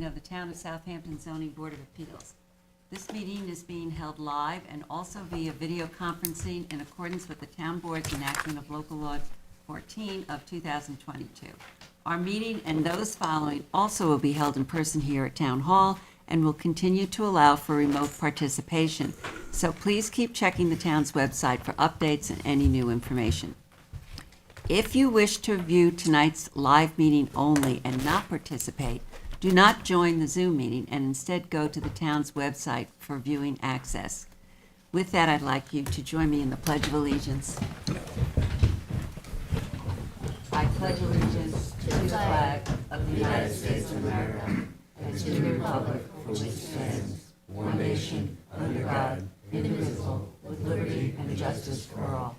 of the Town of Southampton Zoning Board of Appeals. This meeting is being held live and also via video conferencing in accordance with the Town Board's enactment of Local Law 14 of 2022. Our meeting and those following also will be held in person here at Town Hall and will continue to allow for remote participation. So please keep checking the town's website for updates and any new information. If you wish to view tonight's live meeting only and not participate, do not join the Zoom meeting and instead go to the town's website for viewing access. With that, I'd like you to join me in the Pledge of Allegiance. I pledge allegiance to the flag of the United States of America and to the republic for which it stands, one nation, under God, indivisible, with liberty and justice for all.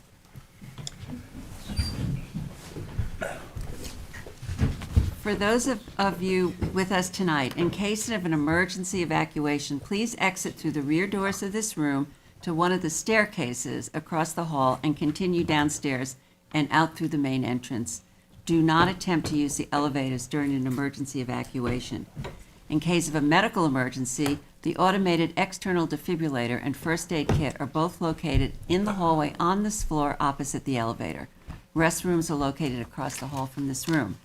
For those of you with us tonight, in case of an emergency evacuation, please exit through the rear doors of this room to one of the staircases across the hall and continue downstairs and out through the main entrance. Do not attempt to use the elevators during an emergency evacuation. In case of a medical emergency, the automated external defibrillator and first aid kit are both located in the hallway on this floor opposite the elevator. Restrooms are located across the hall from this room.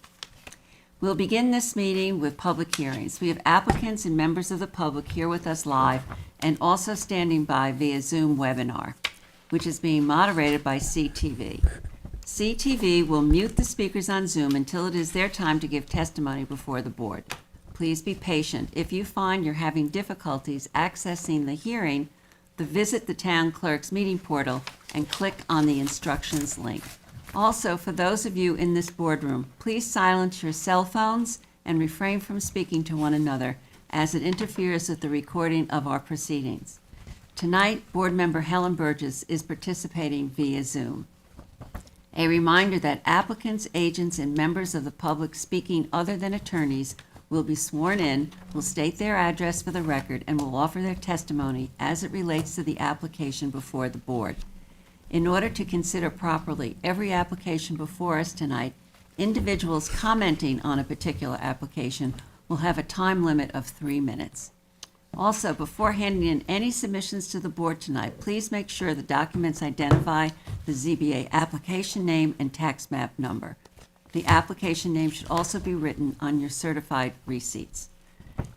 We'll begin this meeting with public hearings. We have applicants and members of the public here with us live and also standing by via Zoom webinar, which is being moderated by CTV. CTV will mute the speakers on Zoom until it is their time to give testimony before the board. Please be patient. If you find you're having difficulties accessing the hearing, visit the town clerk's meeting portal and click on the instructions link. Also, for those of you in this boardroom, please silence your cell phones and refrain from speaking to one another as it interferes with the recording of our proceedings. Tonight, Board Member Helen Burgess is participating via Zoom. A reminder that applicants, agents, and members of the public speaking other than attorneys will be sworn in, will state their address for the record, and will offer their testimony as it relates to the application before the board. In order to consider properly every application before us tonight, individuals commenting on a particular application will have a time limit of 3 minutes. Also, before handing in any submissions to the board tonight, please make sure the documents identify the ZBA application name and tax map number. The application name should also be written on your certified receipts.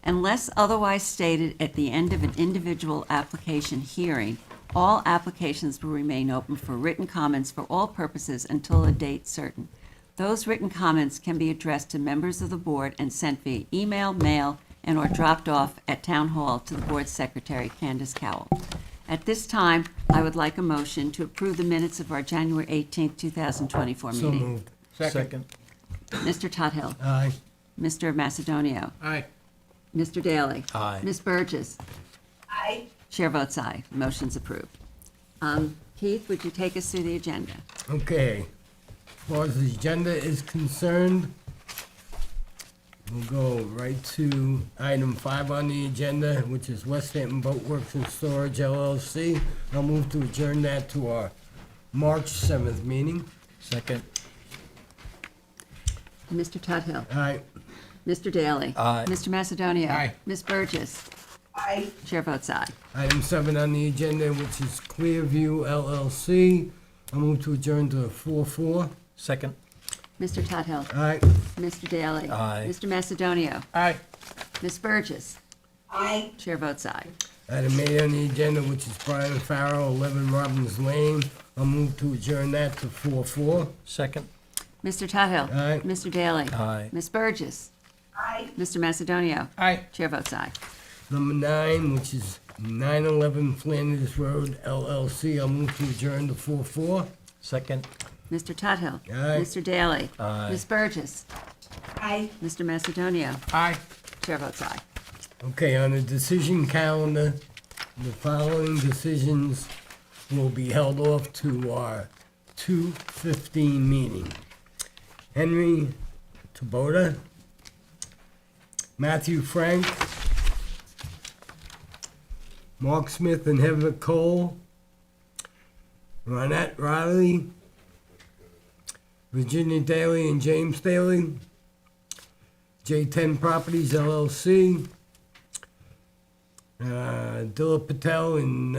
Unless otherwise stated at the end of an individual application hearing, all applications will remain open for written comments for all purposes until a date certain. Those written comments can be addressed to members of the board and sent via email, mail, and or dropped off at Town Hall to the board secretary, Candace Cowell. At this time, I would like a motion to approve the minutes of our January 18th, 2024 meeting. So moved. Second. Mr. Tuthill. Aye. Mr. Macedonio. Aye. Mr. Daly. Aye. Ms. Burgess. Aye. Chair votes aye. Motion's approved. Keith, would you take us through the agenda? Okay. As far as the agenda is concerned, we'll go right to item 5 on the agenda, which is West Hampton Boat Works and Storage LLC. I'll move to adjourn that to our March 7th meeting. Second. Mr. Tuthill. Aye. Mr. Daly. Aye. Mr. Macedonio. Aye. Ms. Burgess. Aye. Chair votes aye. Item 7 on the agenda, which is Clearview LLC. I'll move to adjourn to 4-4. Second. Mr. Tuthill. Aye. Mr. Daly. Aye. Mr. Macedonio. Aye. Ms. Burgess. Aye. Chair votes aye. Item 8 on the agenda, which is Brian Farrell, 11 Robbins Lane. I'll move to adjourn that to 4-4. Second. Mr. Tuthill. Aye. Mr. Daly. Aye. Ms. Burgess. Aye. Mr. Macedonio. Aye. Chair votes aye. Number 9, which is 911 Flanders Road LLC. I'll move to adjourn to 4-4. Second. Mr. Tuthill. Aye. Mr. Daly. Aye. Ms. Burgess. Aye. Mr. Macedonio. Aye. Chair votes aye. Okay, on the decision calendar, the following decisions will be held off to our 2:15 meeting. Henry Tabota, Matthew Frank, Mark Smith and Heather Cole, Ronette Riley, Virginia Daly and James Daly, J10 Properties LLC, Dilla Patel and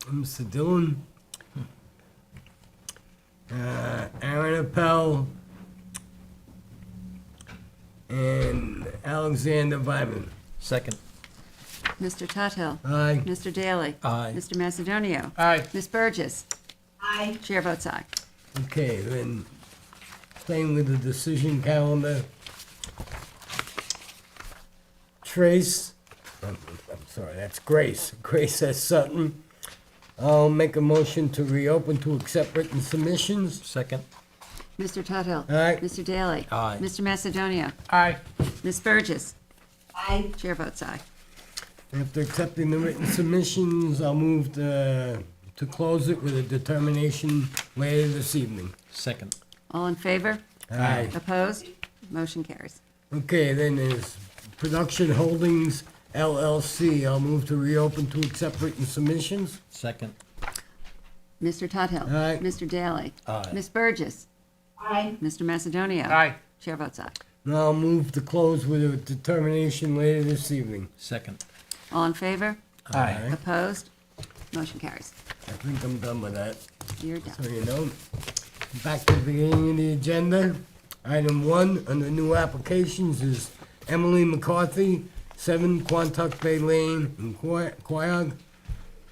Mr. Dillon, Aaron Appel, and Alexander Vyman. Second. Mr. Tuthill. Aye. Mr. Daly. Aye. Mr. Macedonio. Aye. Ms. Burgess. Aye. Chair votes aye. Okay, then, staying with the decision calendar. Trace, I'm sorry, that's Grace. Grace S. Sutton. I'll make a motion to reopen to accept written submissions. Second. Mr. Tuthill. Aye. Mr. Daly. Aye. Mr. Macedonio. Aye. Ms. Burgess. Aye. Chair votes aye. After accepting the written submissions, I'll move to close it with a determination later this evening. Second. All in favor? Aye. Opposed? Motion carries. Okay, then there's Production Holdings LLC. I'll move to reopen to accept written submissions. Second. Mr. Tuthill. Aye. Mr. Daly. Aye. Ms. Burgess. Aye. Mr. Macedonio. Aye. Chair votes aye. Now I'll move to close with a determination later this evening. Second. All in favor? Aye. Opposed? Motion carries. I think I'm done with that, You're done. so you know. Back to the beginning of the agenda. Item 1, under new applications, is Emily McCarthy, 7 Quantuck Bay Lane in Quogue,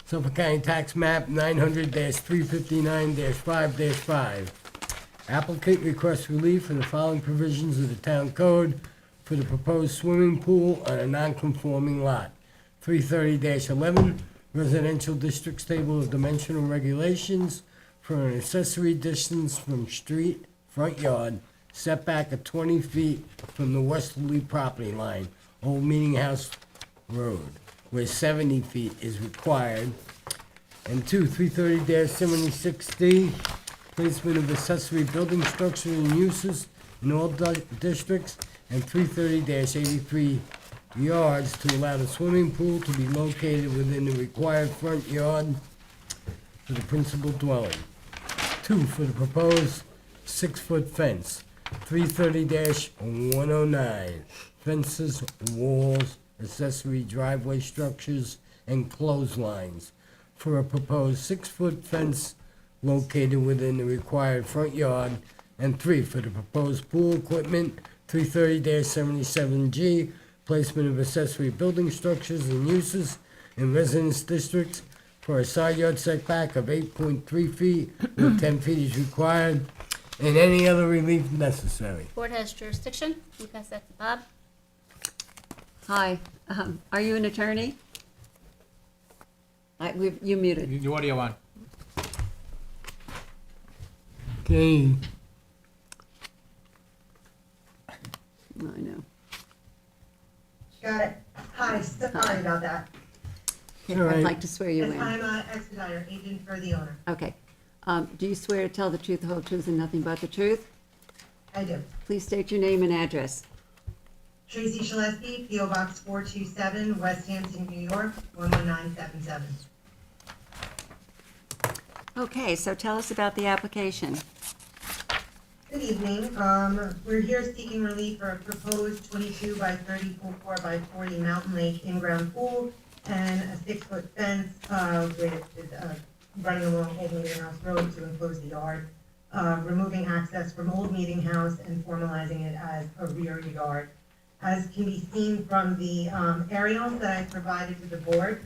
Suffolk County Tax Map 900-359-5-5. Applicant requests relief from the following provisions of the town code for the proposed swimming pool on a non-conforming lot. 330-11, residential districts table of dimensional regulations for an accessory distance from street, front yard, setback of 20 feet from the westerly property line, Old Meeting House Road, where 70 feet is required. And 2, 330-76D, placement of accessory building structures and uses in all districts, and 330-83 yards to allow the swimming pool to be located within the required front yard for the principal dwelling. 2, for the proposed 6-foot fence, 330-109, fences, walls, accessory driveway structures, and clotheslines for a proposed 6-foot fence located within the required front yard, and 3, for the proposed pool equipment, 330-77G, placement of accessory building structures and uses in residence districts for a side yard setback of 8.3 feet, where 10 feet is required, and any other relief necessary. Board has jurisdiction. We pass that to Bob. Hi, are you an attorney? You muted. Your audio on. Okay, I know. Got it. Hi, sorry about that. Okay, All right. I'd like to swear you Yes, in. I'm an expediter, agent for the owner. Okay. Do you swear to tell the truth, the whole truth, and nothing but the truth? I do. Please state your name and address. Tracy Shaleski, P.O. Box 427, West Hampton, New York, 11977. Okay, so tell us about the application. Good evening. We're here seeking relief for a proposed 22 by 34 by 40 Mountain Lake in-ground pool and a 6-foot fence running along Old Meeting House Road to enclose the yard, removing access from Old Meeting House and formalizing it as a rear yard. As can be seen from the aerials that I provided to the board,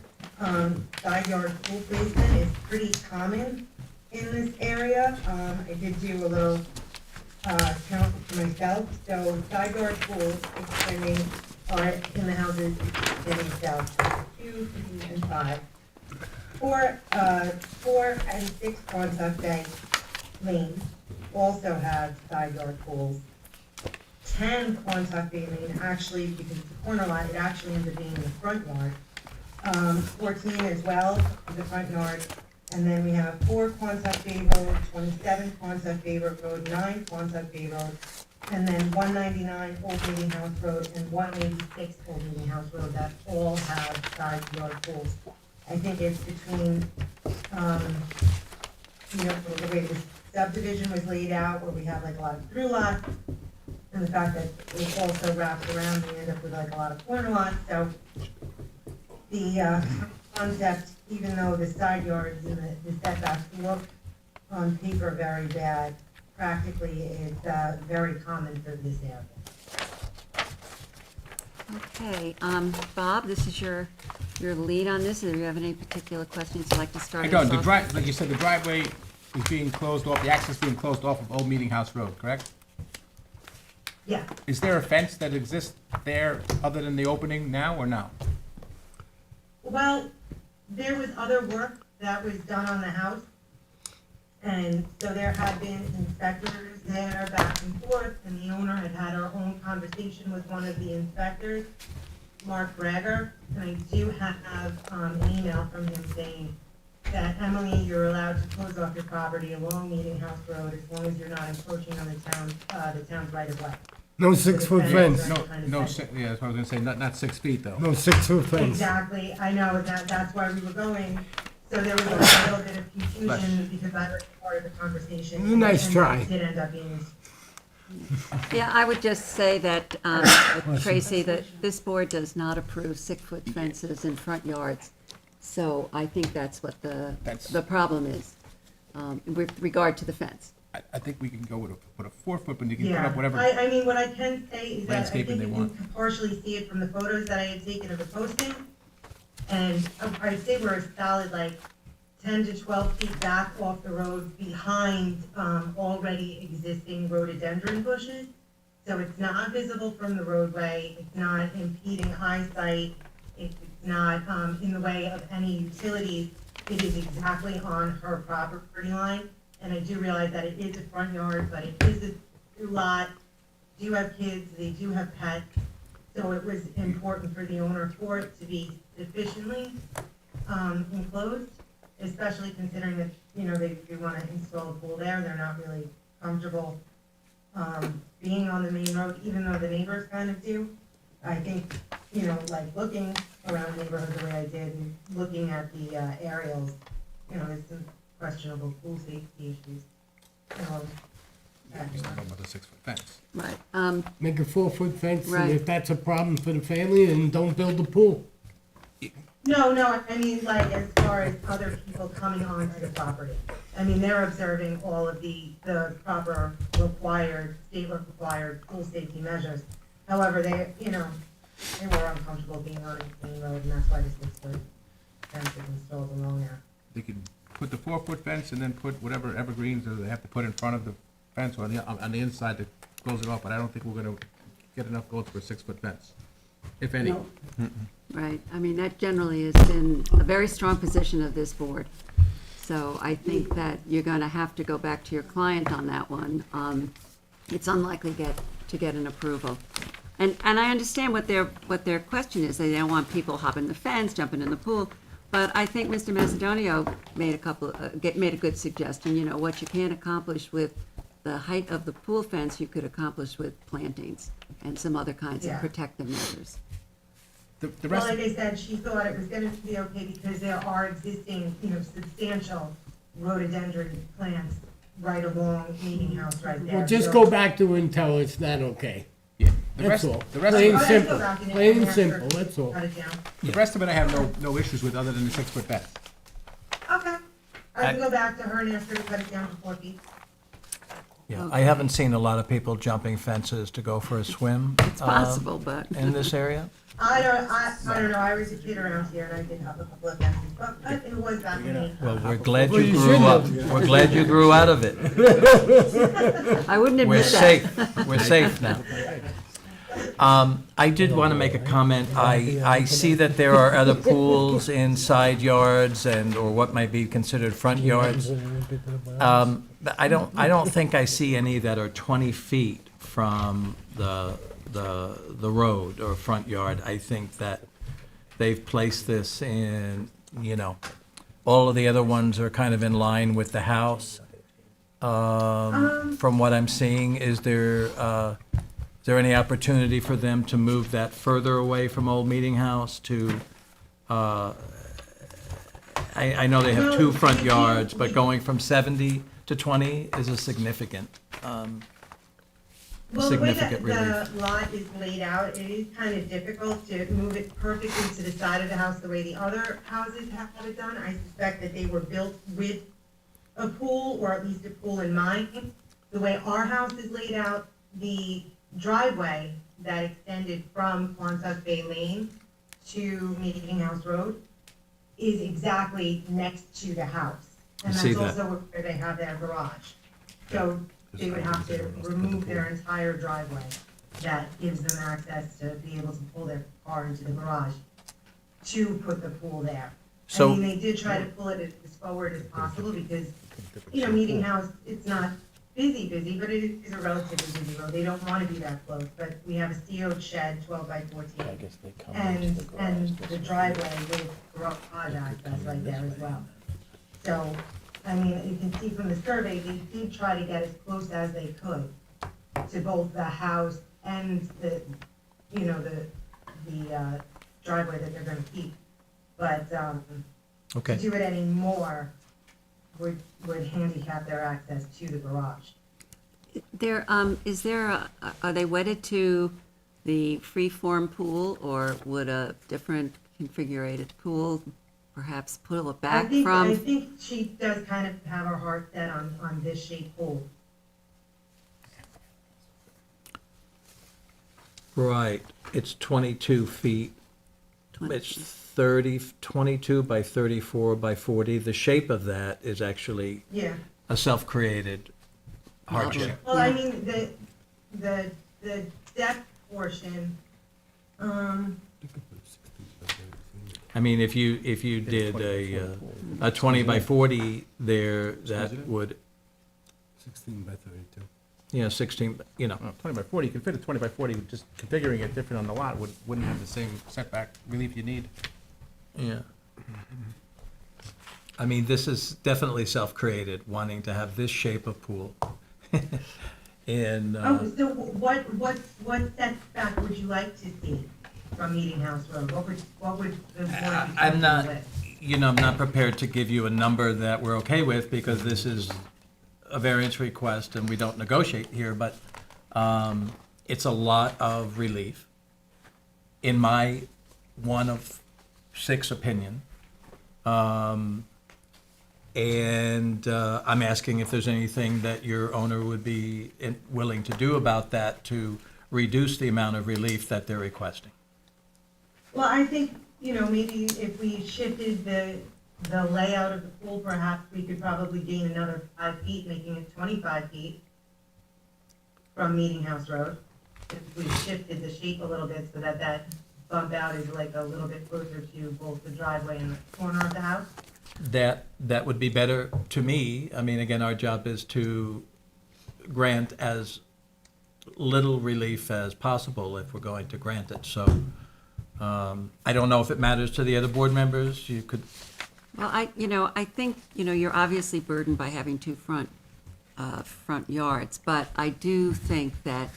side yard pool placement is pretty common in this area. I did do a little count for myself, so side yard pools extending are in the houses extending south, 2, 3, and 5. 4 and 6 Quantuck Bay lanes also have side yard pools. 10 Quantuck Bay Lane, actually, because it's a corner lot, it actually ends up being in the front yard. 14 as well, is the front yard. And then we have 4 Quantuck Bay Road, 27 Quantuck Bay Road, 9 Quantuck Bay Road, and then 199 Old Meeting House Road and 186 Old Meeting House Road that all have side yard pools. I think it's between, the way the subdivision was laid out, where we have like a lot of through lots, and the fact that it also wraps around, we end up with like a lot of corner lots, so the concept, even though the side yards and the setbacks look on paper very bad, practically it's very common for this area. Okay, Bob, this is your lead on this. Do you have any particular questions you'd like to start I us don't, the off? drive, like you said, the driveway is being closed off, the access being closed off of Old Meeting House Road, correct? Yeah, Is there a fence that exists there other than the opening now, or no? well, there was other work that was done on the house, and so there had been inspectors there back and forth, and the owner had had her own conversation with one of the inspectors, Mark Greger, and I do have an email from him saying that, Emily, you're allowed to close off your property along Meeting House Road as long as you're not encroaching on the town's right of way. No 6-foot fence. No, yeah, that's what I was gonna say, not 6 feet though. No 6-foot fence. Exactly, I know, that's why we were going, so there was a little bit of confusion because I was part of the conversation. It was a nice and try. it did end up being, Yeah, I would just say that, Tracy, that this board does not approve 6-foot fences in front yards. So I think that's what the problem is, with regard to the fence. I think we can go with a 4-foot, but you can put yeah. up whatever. I mean, what I can say is that I think landscaping you they can want. partially see it from the photos that I had taken of the posting. And I'd say we're a solid like 10 to 12 feet back off the road behind already existing rhododendron bushes. So it's not visible from the roadway, it's not impeding eyesight, it's not in the way of any utilities. It is exactly on her property line. And I do realize that it is a front yard, but it is a lot, do have kids, they do have pets. So it was important for the owner for it to be sufficiently enclosed, especially considering that, you know, they want to install a pool there, they're not really comfortable being on the main road, even though the neighbors kind of do. I think, you know, like looking around the neighborhood the way I did, and looking at the aerials, you know, there's some questionable pool safety issues. Just don't know about the 6-foot fence. Right. Make a 4-foot fence, and Right. if that's a problem for the family, then don't build a pool. No, I mean, like, as far as other people coming onto the property. I mean, they're observing all of the proper required, state-required pool safety measures. However, they, you know, they were uncomfortable being on a main road, and that's why the 6-foot fence is installed along there. They could put the 4-foot fence and then put whatever evergreens or they have to put in front of the fence or on the inside to close it off, but I don't think we're gonna get enough votes for a 6-foot fence, if any. No. Right, I mean, that generally has been a very strong position of this board. So I think that you're gonna have to go back to your client on that one. It's unlikely to get an approval. And I understand what their question is, they don't want people hopping the fence, jumping in the pool. But I think Mr. Macedonio made a good suggestion, you know, what you can't accomplish with the height of the pool fence, you could accomplish with plantings and some other kinds of Yeah. protective measures. The Well, rest, like I said, she thought it was gonna be okay because there are existing, you know, substantial rhododendron plants right along Meeting House right there. Well, just So- go back to her and tell her it's not okay. yeah, That's all. the rest, Plain of I'll it- just go simple. back and Plain and ask her simple, to that's all. cut it down. the rest of it I have no issues with other than the 6-foot fence. Okay, I can go back to her and ask her to cut it down to 4 feet. Yeah, I haven't seen a lot of people jumping fences to go for a swim. It's possible, but. In this area. I don't know, I was a kid around here and I did have a couple of fences, but it was back in the. Well, we're glad Well, you you grew shouldn't up. have. We're glad you grew out of it. I wouldn't We're admit that. safe. We're safe now. I did want to make a comment. I see that there are other pools in side yards or what might be considered front yards. But I don't think I see any that are 20 feet from the road or front yard. I think that they've placed this in, you know, all of the other ones are kind of in line with the house. From what I'm seeing, is there any opportunity for them to move that further away from Old Meeting House to, I know they have two front yards, but going from 70 to 20 is a significant, Well, the way that significant relief. the lot is laid out, it is kind of difficult to move it perfectly to the side of the house the way the other houses have it done. I suspect that they were built with a pool, or at least a pool in mind. The way our house is laid out, the driveway that extended from Quonset Bay Lane to Meeting House Road is exactly next to the house. And I see that's that. also where they have their garage. So they would have to remove their entire driveway that gives them access to be able to pull their car into the garage to put the pool there. I So- mean, they did try to pull it as forward as possible because, you know, Meeting House, it's not busy, but it is a relatively busy road. They don't want to be that close, but we have a CO shed, 12 by 14. And the driveway with garage access right there as well. So, I mean, you can see from the survey, they did try to get as close as they could to both the house and the, you know, the driveway that they're gonna keep. But, to Okay. do it anymore would handicap their access to the garage. Are they wedded to the free-form pool, or would a different configured pool perhaps pull it back I from? think she does kind of have her heart set on this shaped pool. Right, it's 22 feet. It's 22 by 34 by 40. The shape of that is actually Yeah. a self-created hardship. Well, I mean, the depth portion, I mean, if you did a 20 by 40 there, that would, 16 by 32. 16, 20 by 40, you can fit a 20 by 40, just configuring it different on the lot wouldn't have the same setback relief you need. yeah. I mean, this is definitely self-created, wanting to have this shape of pool. And, so what setback would you like to see from Meeting House Road? What would the board be I'm not, comfortable with? I'm not prepared to give you a number that we're okay with, because this is a variance request and we don't negotiate here, but it's a lot of relief, in my 1 of 6 opinion. And I'm asking if there's anything that your owner would be willing to do about that to reduce the amount of relief that they're requesting. Well, I think, you know, maybe if we shifted the layout of the pool, perhaps we could probably gain another 5 feet, making it 25 feet from Meeting House Road. If we shifted the shape a little bit so that bump out is like a little bit closer to both the driveway and the corner of the house. That would be better to me. I mean, again, our job is to grant as little relief as possible if we're going to grant it. So I don't know if it matters to the other board members. You could, Well, I think, you're obviously burdened by having 2 front yards, but I do think that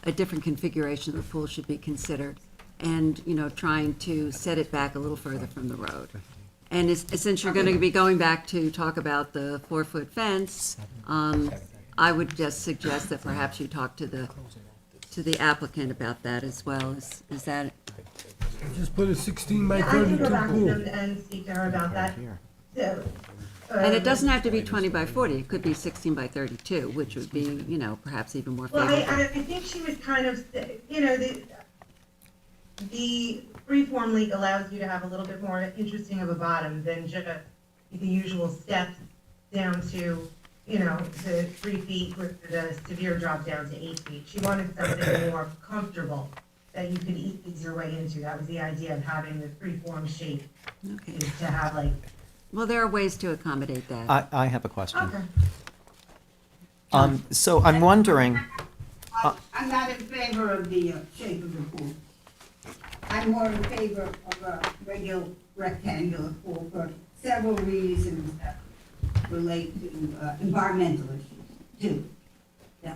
a different configuration of the pool should be considered, and, trying to set it back a little further from the road. And since you're going to be going back to talk about the 4-foot fence, I would just suggest that perhaps you talk to the applicant about that as well. Is that, Just put a 16 by Yeah, I can 32 go back to pool. them and speak to her about that. So, and it doesn't have to be 20 by 40, it could be 16 by 32, which would be, perhaps even more Well, favorable. I think she was kind of, the freeform leak allows you to have a little bit more interesting of a bottom than just the usual steps down to, the 3 feet with the severe drop down to 8 feet. She wanted something more comfortable that you could ease your way into. That was the idea of having the freeform shape, Okay. is to have like, Well, there are ways to accommodate that. I have a question. okay. So I'm wondering, I'm not in favor of the shape of the pool. I'm more in favor of a regular rectangular pool for several reasons that relate to environmental issues too. Yeah,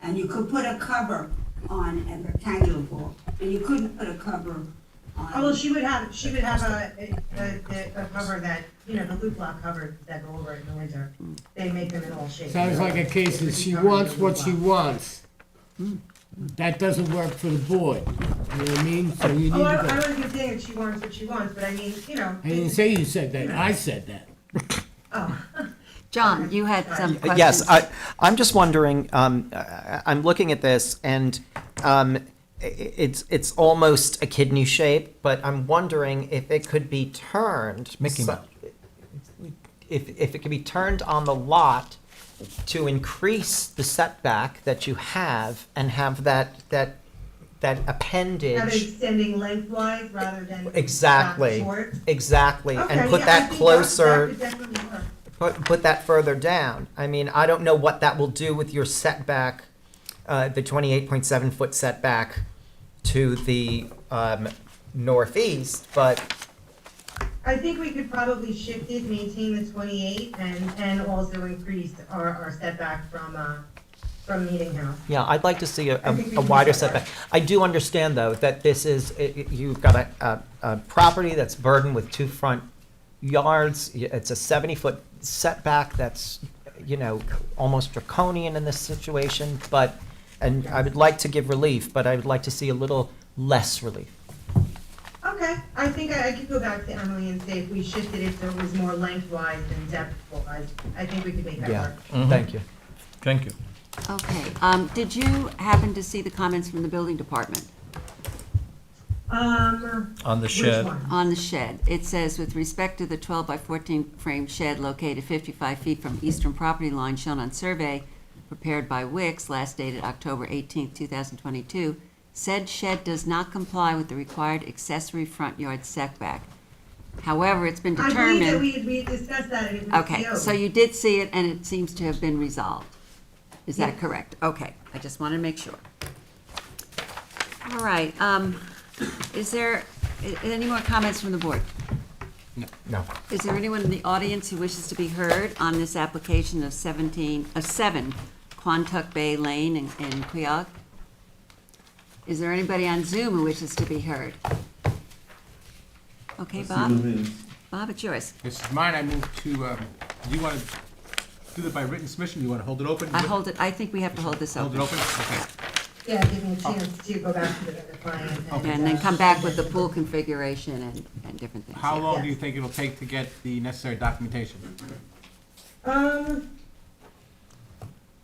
and you could put a cover on a rectangular pool, and you couldn't put a cover Oh, well, she would have a cover that, you know, the loop block covers that go over it in the winter. They make them in all shapes. Sounds like a case of she wants what she wants. That doesn't work for the board, you know what I mean? So you need Oh, I to go. wasn't saying that she wants what she wants, but I mean, you know. I didn't say you said that, I said that. Oh, John, you had some questions? Yes, I'm just wondering, I'm looking at this and it's almost a kidney shape, but I'm wondering if it could be turned. Mickey Mouse. If it could be turned on the lot to increase the setback that you have and have that have it appendage. extending lengthwise rather than. Exactly, short. exactly, Okay, and put yeah, I that think closer. that could definitely work. Put that further down. I mean, I don't know what that will do with your setback, the 28.7 foot setback to the northeast, but I think we could probably shift it, maintain the 28 and also increase our setback from Meeting House. yeah, I'd like to see I a think we can wider make that work. setback. I do understand, though, that this is, you've got a property that's burdened with two front yards. It's a 70-foot setback that's, you know, almost draconian in this situation, but, and I would like to give relief, but I would like to see a little less relief. Okay, I think I could go back to Emily and say if we shifted it so it was more lengthwise than depth-wise, I think we could make that Yeah, work. thank you. Thank you. Okay, did you happen to see the comments from the building department On the Which shed. one? on the shed? It says, with respect to the 12 by 14 frame shed located 55 feet from eastern property line shown on survey prepared by Wix, last dated October 18, 2022, said shed does not comply with the required accessory front yard setback. However, it's been I believe that determined. we discussed that and it was Okay, PO'd. so you did see it and it seems to have been resolved. Is that Yes. correct? Okay, I just wanted to make sure. All right, is there any more comments from the board? No. Is there anyone in the audience who wishes to be heard on this application of 7 Quantuck Bay Lane in Queog? Is there anybody on Zoom who wishes to be heard? Okay, Bob? Bob, it's yours. This is mine, I move to, do you want to do that by written submission, do you want to hold it open? I think we have to hold this Hold it open. open? Okay. Yeah, give me a chance to go back to the client. And then come back with the pool configuration and different things. How yeah. long do you think it'll take to get the necessary documentation?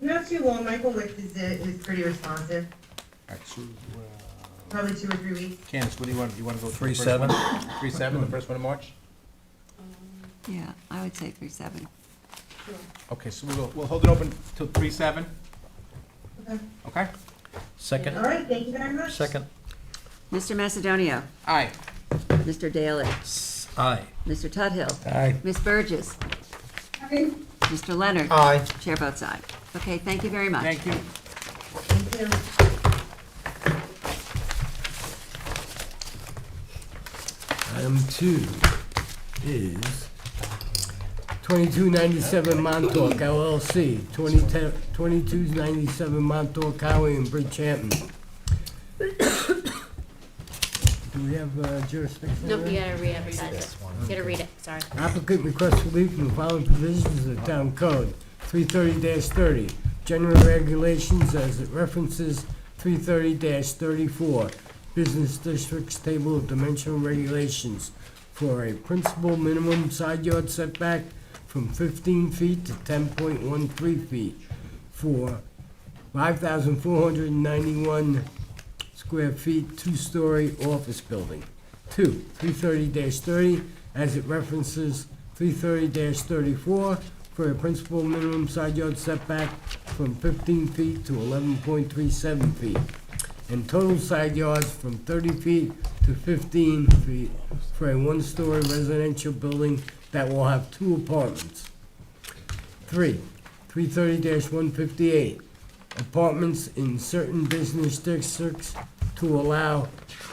Not too long, Michael Wicks is pretty responsive, All right, so, probably 2 or 3 weeks. Candace, what do you want to go? to the first 3/7? one? 3/7, the first one in March? Yeah, I would say 3/7. Okay, so we'll hold it open till 3/7, Okay. okay? Second? All right, thank you very much. Second? Mr. Macedonio, Aye. Mr. Daly, Aye. Mr. Tudhill, Aye. Ms. Burgess, Okay. Mr. Leonard. Aye. Chair votes aye. Okay, thank you very much. Thank you. Thank you. Item 2 is 2297 Montauk LLC, 2297 Montauk Highway in Bridgehampton. Do we have jurisdiction? Nope, there? you gotta re-advertise it. You gotta read it, sorry. Applicant requests relief from the following provisions of the town code, 330-30, general regulations as it references 330-34, business districts table of dimensional regulations for a principal minimum side yard setback from 15 feet to 10.13 feet for 5,491 square feet, two-story office building. 2, 330-30, as it references 330-34, for a principal minimum side yard setback from 15 feet to 11.37 feet, and total side yards from 30 feet to 15 feet for a one-story residential building that will have 2 apartments. 3, 330-158, apartments in certain business districts to allow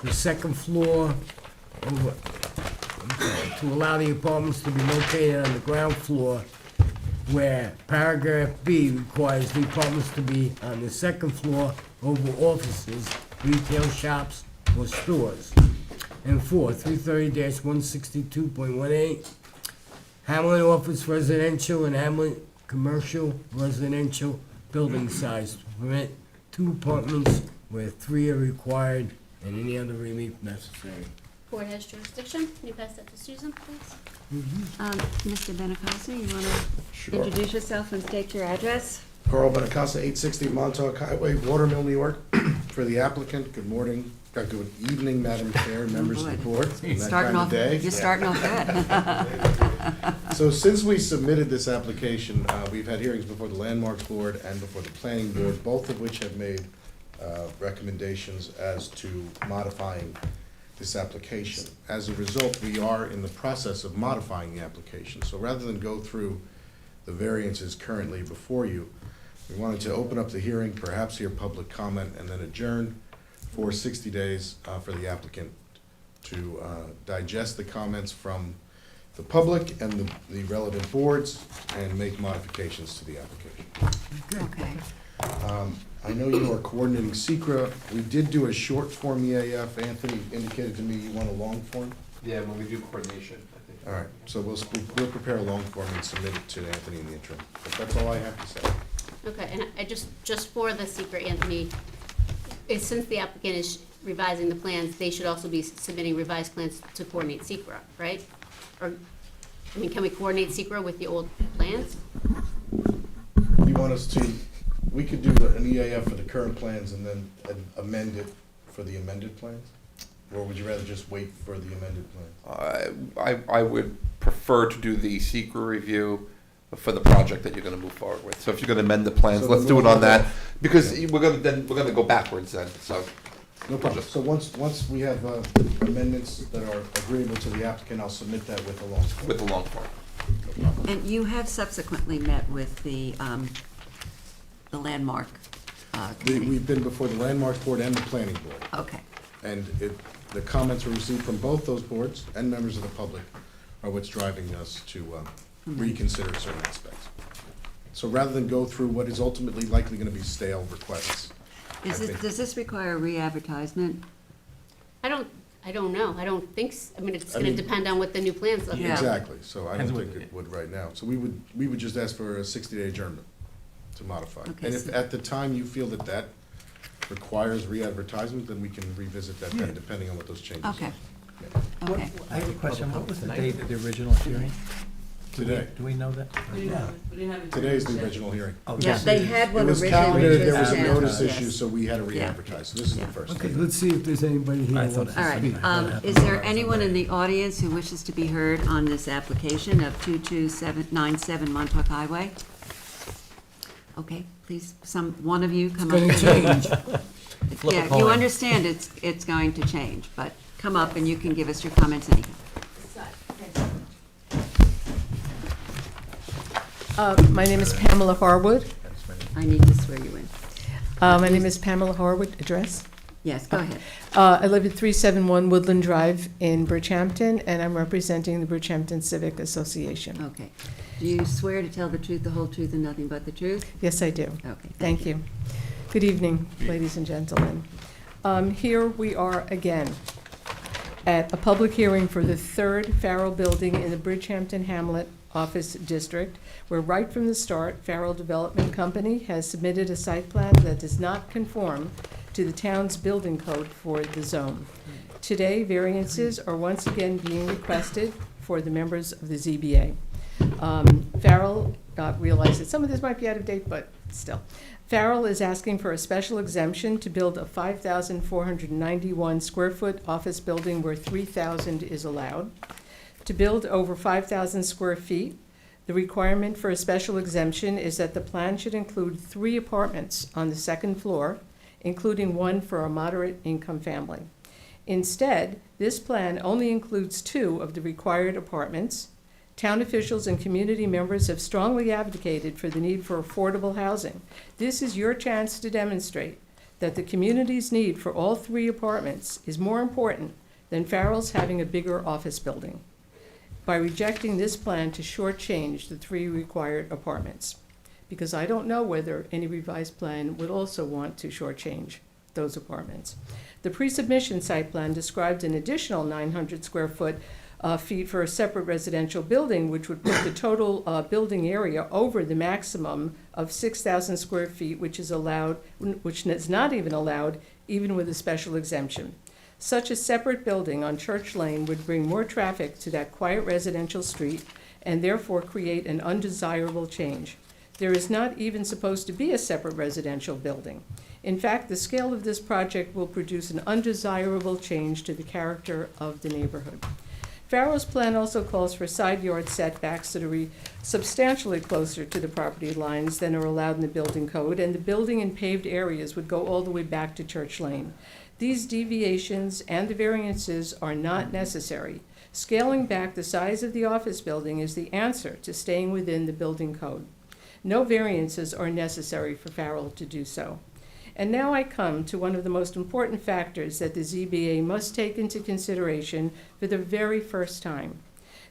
the second floor over, to allow the apartments to be located on the ground floor, where paragraph B requires the apartments to be on the second floor over offices, retail shops, or stores. And 4, 330-162.18, Hamlet Office Residential and Hamlet Commercial Residential building size to permit 2 apartments where 3 are required and any other relief necessary. Board has jurisdiction. Can you pass that to Susan, please? Mr. Benacasa, you want to Sure. introduce yourself and state your address? Carl Benacasa, 860 Montauk Highway, Watermill, New York. For the applicant, good morning, good evening, Madam Chair, members of the board. on that Starting kind of off, day. you're starting off good. So since we submitted this application, we've had hearings before the Landmarks Board and before the Planning Board, both of which have made recommendations as to modifying this application. As a result, we are in the process of modifying the application. So rather than go through the variances currently before you, we wanted to open up the hearing, perhaps hear public comment, and then adjourn for 60 days for the applicant to digest the comments from the public and the relevant boards and make modifications to the application. Okay. I know you are coordinating SECRA. We did do a short form EAF. Anthony indicated to me you want a long form. Yeah, when we do coordination, I think. All right, so we'll prepare a long form and submit it to Anthony in the interim. But that's all I have to say. Okay, and I just for the secret, Anthony, since the applicant is revising the plans, they should also be submitting revised plans to coordinate secret, right? Or, I mean, can we coordinate secret with the old plans? You want us to, we could do an EAF for the current plans and then amend it for the amended plans? Or would you rather just wait for the amended plans? I would prefer to do the secret review for the project that you're gonna move forward with. So if you're gonna amend the plans, So let's the do it move- on that, because we're gonna go backwards then, so. No problem. So once we have amendments that are agreeable to the applicant, I'll submit that with a long form. With the long form. And you have subsequently met with the landmark committee? We've been before the Landmarks Board and the Planning Board. Okay, And the comments were received from both those boards and members of the public are what's driving us to reconsider certain aspects. So rather than go through what is ultimately likely gonna be stale requests. does this require re-advertisement? I don't know. I don't think, I mean, it's I gonna mean- depend on what the new plans look like. Yeah. Exactly, so I don't think it would right now. So we would just ask for a 60-day adjournment to modify. Okay, And if so- at the time you feel that requires re-advertisement, then we can revisit that then, depending on what those changes are. Okay, Yeah. okay. I have a question. What was the date of the original hearing? Today. Do we know that? Today's the original hearing. Yeah, they had It one was originally. calendared, there was just a now. notice Yes. issue, so we had to re-advertise. So this is the Yeah. first. Okay, let's see if there's anybody here I who thought wants All to right, speak. is there anyone in the audience who wishes to be heard on this application of 22797 Montauk Highway? Okay, please, one of you come up. It's gonna change. Flip a Yeah, you coin. understand it's going to change, but come up and you can give us your comments anyhow. My name is Pamela Harwood. I need to swear you in. My name is Pamela Harwood, address. Yes, go ahead. I live at 371 Woodland Drive in Bridgehampton, and I'm representing the Bridgehampton Civic Association. Okay. Do you swear to tell the truth, the whole truth, and nothing but the truth? Yes, I do. Okay. Thank you. Good evening, ladies and gentlemen. Here we are again at a public hearing for the third Farrell Building in the Bridgehampton Hamlet Office District, where right from the start, Farrell Development Company has submitted a site plan that does not conform to the town's building code for the zone. Today, variances are once again being requested for the members of the ZBA. Farrell realized that some of this might be out of date, but still. Farrell is asking for a special exemption to build a 5,491 square foot office building where 3,000 is allowed. To build over 5,000 square feet, the requirement for a special exemption is that the plan should include 3 apartments on the second floor, including one for a moderate income family. Instead, this plan only includes 2 of the required apartments. Town officials and community members have strongly advocated for the need for affordable housing. This is your chance to demonstrate that the community's need for all 3 apartments is more important than Farrell's having a bigger office building, by rejecting this plan to shortchange the 3 required apartments. Because I don't know whether any revised plan would also want to shortchange those apartments. The pre-submission site plan described an additional 900 square feet for a separate residential building, which would put the total building area over the maximum of 6,000 square feet, which is not even allowed, even with a special exemption. Such a separate building on Church Lane would bring more traffic to that quiet residential street and therefore create an undesirable change. There is not even supposed to be a separate residential building. In fact, the scale of this project will produce an undesirable change to the character of the neighborhood. Farrell's plan also calls for side yard setbacks that are substantially closer to the property lines than are allowed in the building code, and the building and paved areas would go all the way back to Church Lane. These deviations and the variances are not necessary. Scaling back the size of the office building is the answer to staying within the building code. No variances are necessary for Farrell to do so. And now I come to one of the most important factors that the ZBA must take into consideration for the very first time.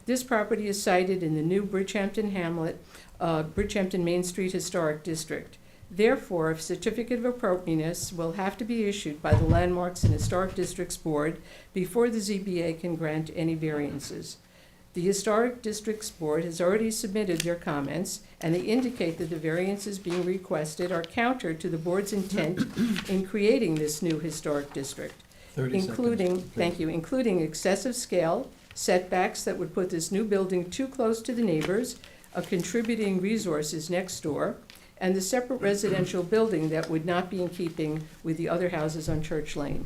This property is sited in the new Bridgehampton Hamlet, Bridgehampton Main Street Historic District. Therefore, a certificate of appropriateness will have to be issued by the Landmarks and Historic Districts Board before the ZBA can grant any variances. The Historic Districts Board has already submitted their comments, and they indicate that the variances being requested are counter to the board's intent in creating this new historic district, including excessive scale, setbacks that would put this new building too close to the neighbors, a contributing resources next door, and the separate residential building that would not be in keeping with the other houses on Church Lane.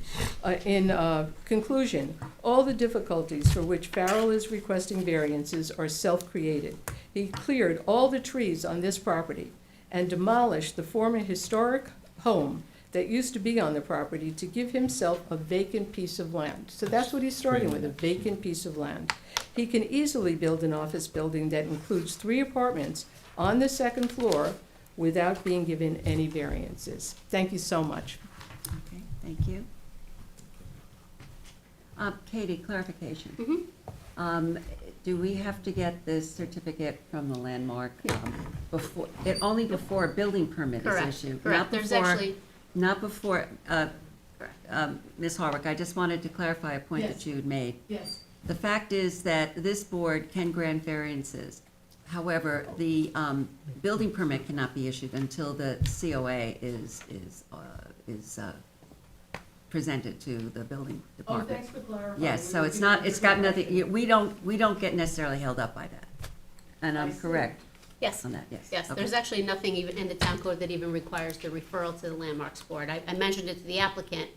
In conclusion, all the difficulties for which Farrell is requesting variances are self-created. He cleared all the trees on this property and demolished the former historic home that used to be on the property to give himself a vacant piece of land. So that's what he's starting with, a vacant piece of land. He can easily build an office building that includes 3 apartments on the second floor without being given any variances. Thank you so much. Okay, thank you. Katie, clarification. Do we have to get this certificate from the landmark before, only before a building permit is Correct, issued? correct. Not There's before- actually- Not before, Ms. Harwick, I just wanted to clarify a point that you had made. Yes. The fact is that this board can grant variances. However, the building permit cannot be issued until the COA is presented to the building department. for clarifying. Yes, so it's not, it's got nothing, we don't get necessarily held up by that. And I'm correct Yes. on that, yes. Yes, Okay. there's actually nothing even in the town code that even requires the referral to the Landmarks Board. I mentioned it to the applicant,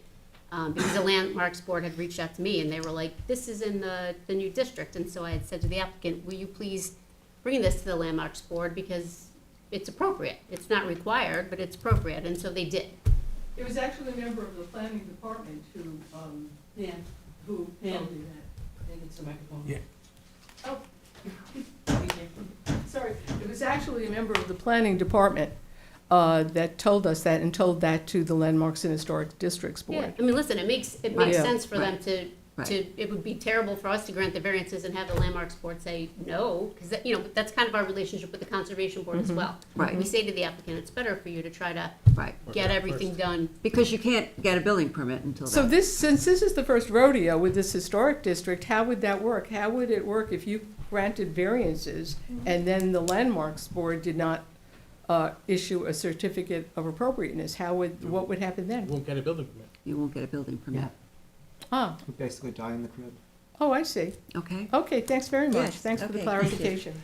because the Landmarks Board had reached out to me, and they were like, this is in the new district, and so I had said to the applicant, will you please bring this to the Landmarks Board, because it's appropriate. It's not required, but it's appropriate, and so they did. It was actually a member of the planning department who told me that. It's a microphone. Yeah. Oh. Sorry, it was actually a member of the planning department that told us that and told that to the Landmarks and Historic Districts Yeah, Board. I mean, listen, it makes Right. sense for them Right. it would be terrible for us to grant the variances and have the Landmarks Board say no, because, that's kind of our relationship with the Conservation Board as well. Right. We say to the applicant, it's better for you to try to Right, get everything done. because you can't get a building permit until So that. since this is the first rodeo with this historic district, how would that work? How would it work if you granted variances and then the Landmarks Board did not issue a certificate of appropriateness? What would happen then? Won't get a building permit. You won't get a building permit, Ah, We basically die in the crib. oh, I see. okay? Okay, thanks very much. Yes, Thanks for the okay, thank you. clarification.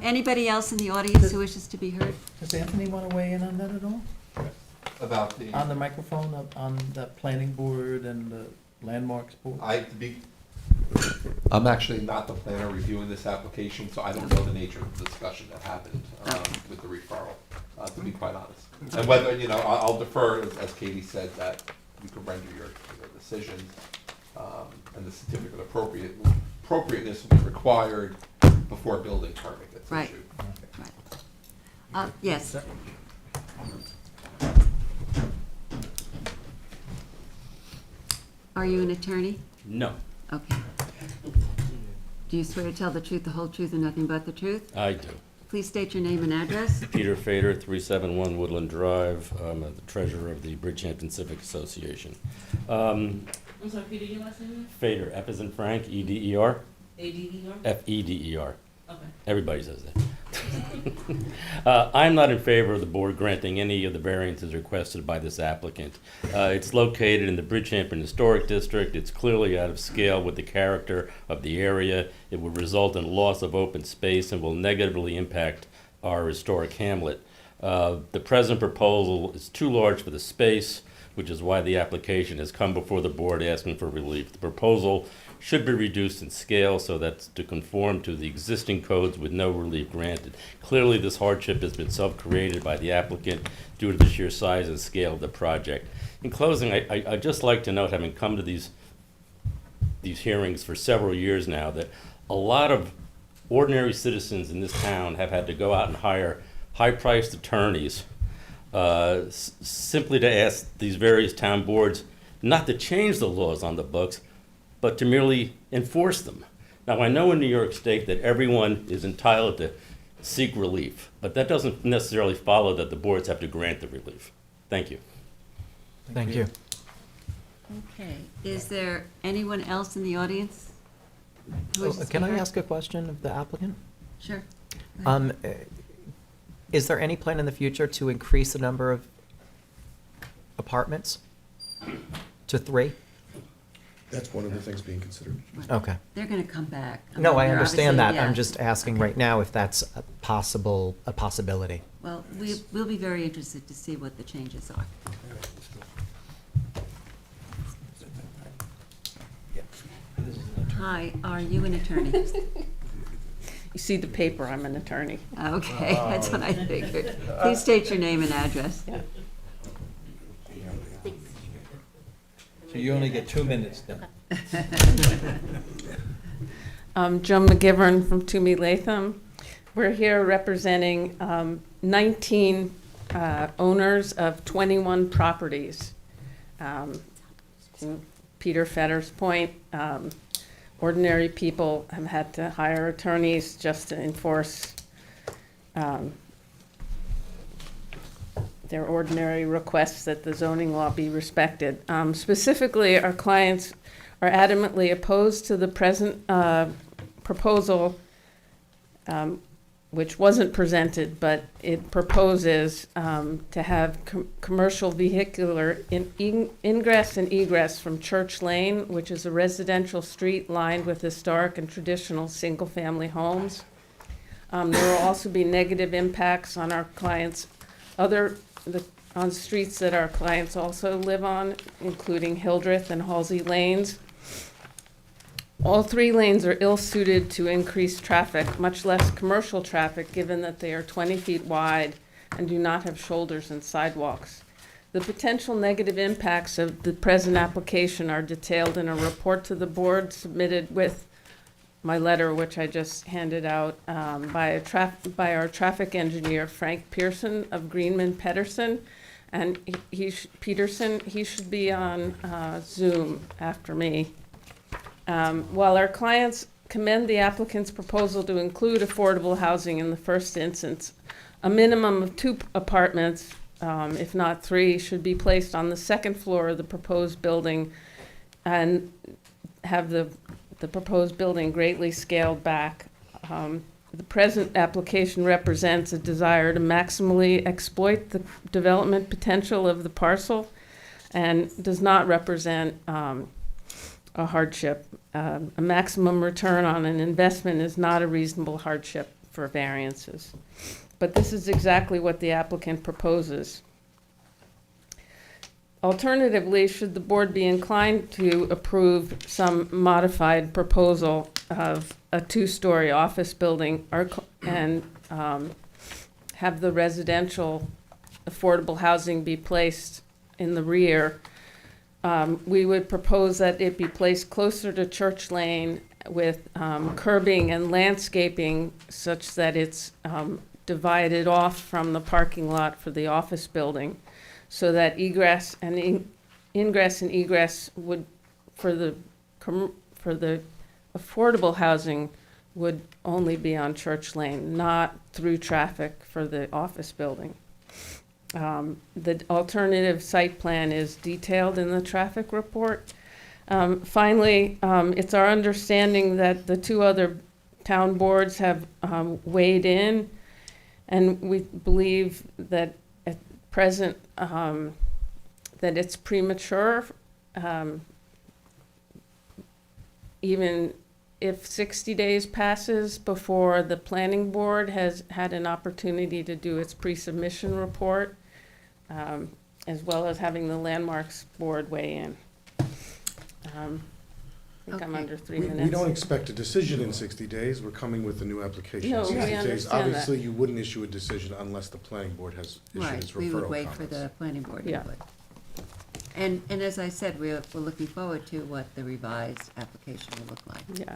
Anybody else in the audience who wishes to be heard? Does Anthony want to weigh in on that at all? About the, On the microphone, on the planning board and the landmarks board? I'm actually not the planner reviewing this application, so I don't know the nature of the discussion that happened with the referral, to be quite honest. And whether, I'll defer, as Katie said, that you can render your decisions, and the certificate of appropriateness will be required before a building permit gets Right. issued. Yes. Are you an attorney? No, Okay. Do you swear to tell the truth, the whole truth, and nothing but the truth? I do. please state your name and address. Peter Fader, 371 Woodland Drive. I'm the treasurer of the Bridgehampton Civic Association. I'm sorry, Peter, your last name Fader, F as in Frank, E-D-E-R, is? A-D-E-R? F-E-D-E-R. Okay. Everybody says that. I'm not in favor of the board granting any of the variances requested by this applicant. It's located in the Bridgehampton Historic District. It's clearly out of scale with the character of the area. It would result in loss of open space and will negatively impact our historic hamlet. The present proposal is too large for the space, which is why the application has come before the board asking for relief. The proposal should be reduced in scale so that's to conform to the existing codes with no relief granted. Clearly, this hardship has been self-created by the applicant due to the sheer size and scale of the project. In closing, I'd just like to note, having come to these hearings for several years now, that a lot of ordinary citizens in this town have had to go out and hire high-priced attorneys simply to ask these various town boards not to change the laws on the books, but to merely enforce them. Now, I know in New York State that everyone is entitled to seek relief, but that doesn't necessarily follow that the boards have to grant the relief. Thank you. Thank you. Okay, is there anyone else in the audience? who wishes to Can I speak? ask a question of the applicant? Sure. Is there any plan in the future to increase the number of apartments to 3? That's one of the things being considered. Okay. They're gonna come back. No, mean, I they're understand that. obviously- I'm yeah. just asking right now if that's a possibility. Well, we'll be very interested to see what the changes are. Hi, are you an attorney? You see the paper, I'm an attorney. Okay, that's what I figured. Please state your name and address. Yeah. So you only get 2 minutes then. Joan McGivern from Toomey Latham. We're here representing 19 owners of 21 properties. To Peter Fetter's point, ordinary people have had to hire attorneys just to enforce their ordinary requests that the zoning law be respected. Specifically, our clients are adamantly opposed to the present proposal, which wasn't presented, but it proposes to have commercial vehicular ingress and egress from Church Lane, which is a residential street lined with historic and traditional single-family homes. There will also be negative impacts on our clients' on streets that our clients also live on, including Hildreth and Halsey Lanes. All 3 lanes are ill-suited to increase traffic, much less commercial traffic, given that they are 20 feet wide and do not have shoulders and sidewalks. The potential negative impacts of the present application are detailed in a report to the board submitted with my letter, which I just handed out, by our traffic engineer, Frank Pearson of Greenman Pedersen. And Peterson, he should be on Zoom after me. While our clients commend the applicant's proposal to include affordable housing in the first instance, a minimum of 2 apartments, if not 3, should be placed on the second floor of the proposed building and have the proposed building greatly scaled back. The present application represents a desire to maximally exploit the development potential of the parcel and does not represent a hardship. A maximum return on an investment is not a reasonable hardship for variances. But this is exactly what the applicant proposes. Alternatively, should the board be inclined to approve some modified proposal of a 2-story office building and have the residential affordable housing be placed in the rear, we would propose that it be placed closer to Church Lane with curbing and landscaping such that it's divided off from the parking lot for the office building, so that ingress and egress would, for the affordable housing, would only be on Church Lane, not through traffic for the office building. The alternative site plan is detailed in the traffic report. Finally, it's our understanding that the two other town boards have weighed in, and we believe that at present, that it's premature, even if 60 days passes before the planning board has had an opportunity to do its pre-submission report, as well as having the landmarks board weigh in. I think I'm Okay. under 3 We minutes. don't expect a decision in 60 days. We're coming with a new application No, in we 60 days. understand that. Obviously, you wouldn't issue a decision unless the planning board has issued Right, its we would referral wait for the comments. planning board Yeah. input. And as I said, we're looking forward to what the revised application will look like. Yeah.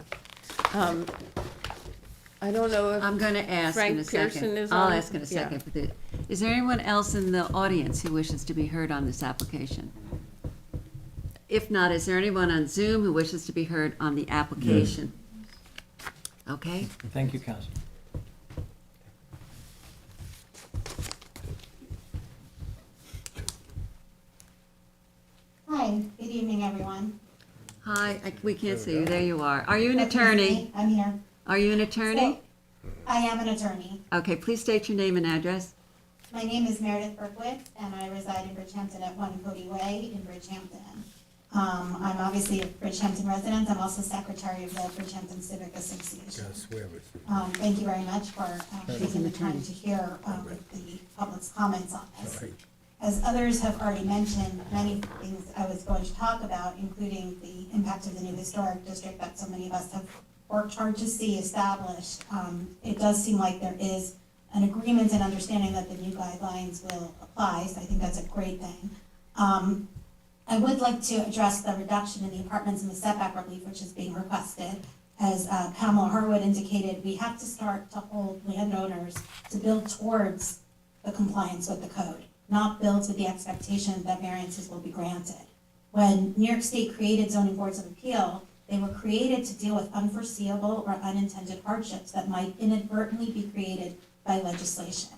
I don't know if. I'm going to ask in a Frank Pearson second. is I'll on? ask in a Yeah. second. Is there anyone else in the audience who wishes to be heard on this application? If not, is there anyone on Zoom who wishes to be heard on the application? Okay, Thank you, Council. Hi, good evening, everyone. hi, we can't see you, there you are. Are you an attorney? I'm here. Are you an attorney? I am an attorney. Okay, please state your name and address. My name is Meredith Berwick, and I reside in Bridgehampton at 1 Cody Way in Bridgehampton. I'm obviously a Bridgehampton resident. I'm also secretary of the Bridgehampton Civic Association. Gotta swear with you. Thank you very much for taking the time to hear the public's comments on this. Right. As others have already mentioned, many things I was going to talk about, including the impact of the new historic district that so many of us have worked hard to see established. It does seem like there is an agreement and understanding that the new guidelines will apply, so I think that's a great thing. I would like to address the reduction in the apartments and the setback relief, which is being requested. As Pamela Harwood indicated, we have to start to hold landowners to build towards the compliance with the code, not build with the expectation that variances will be granted. When New York State created zoning boards of appeal, they were created to deal with unforeseeable or unintended hardships that might inadvertently be created by legislation.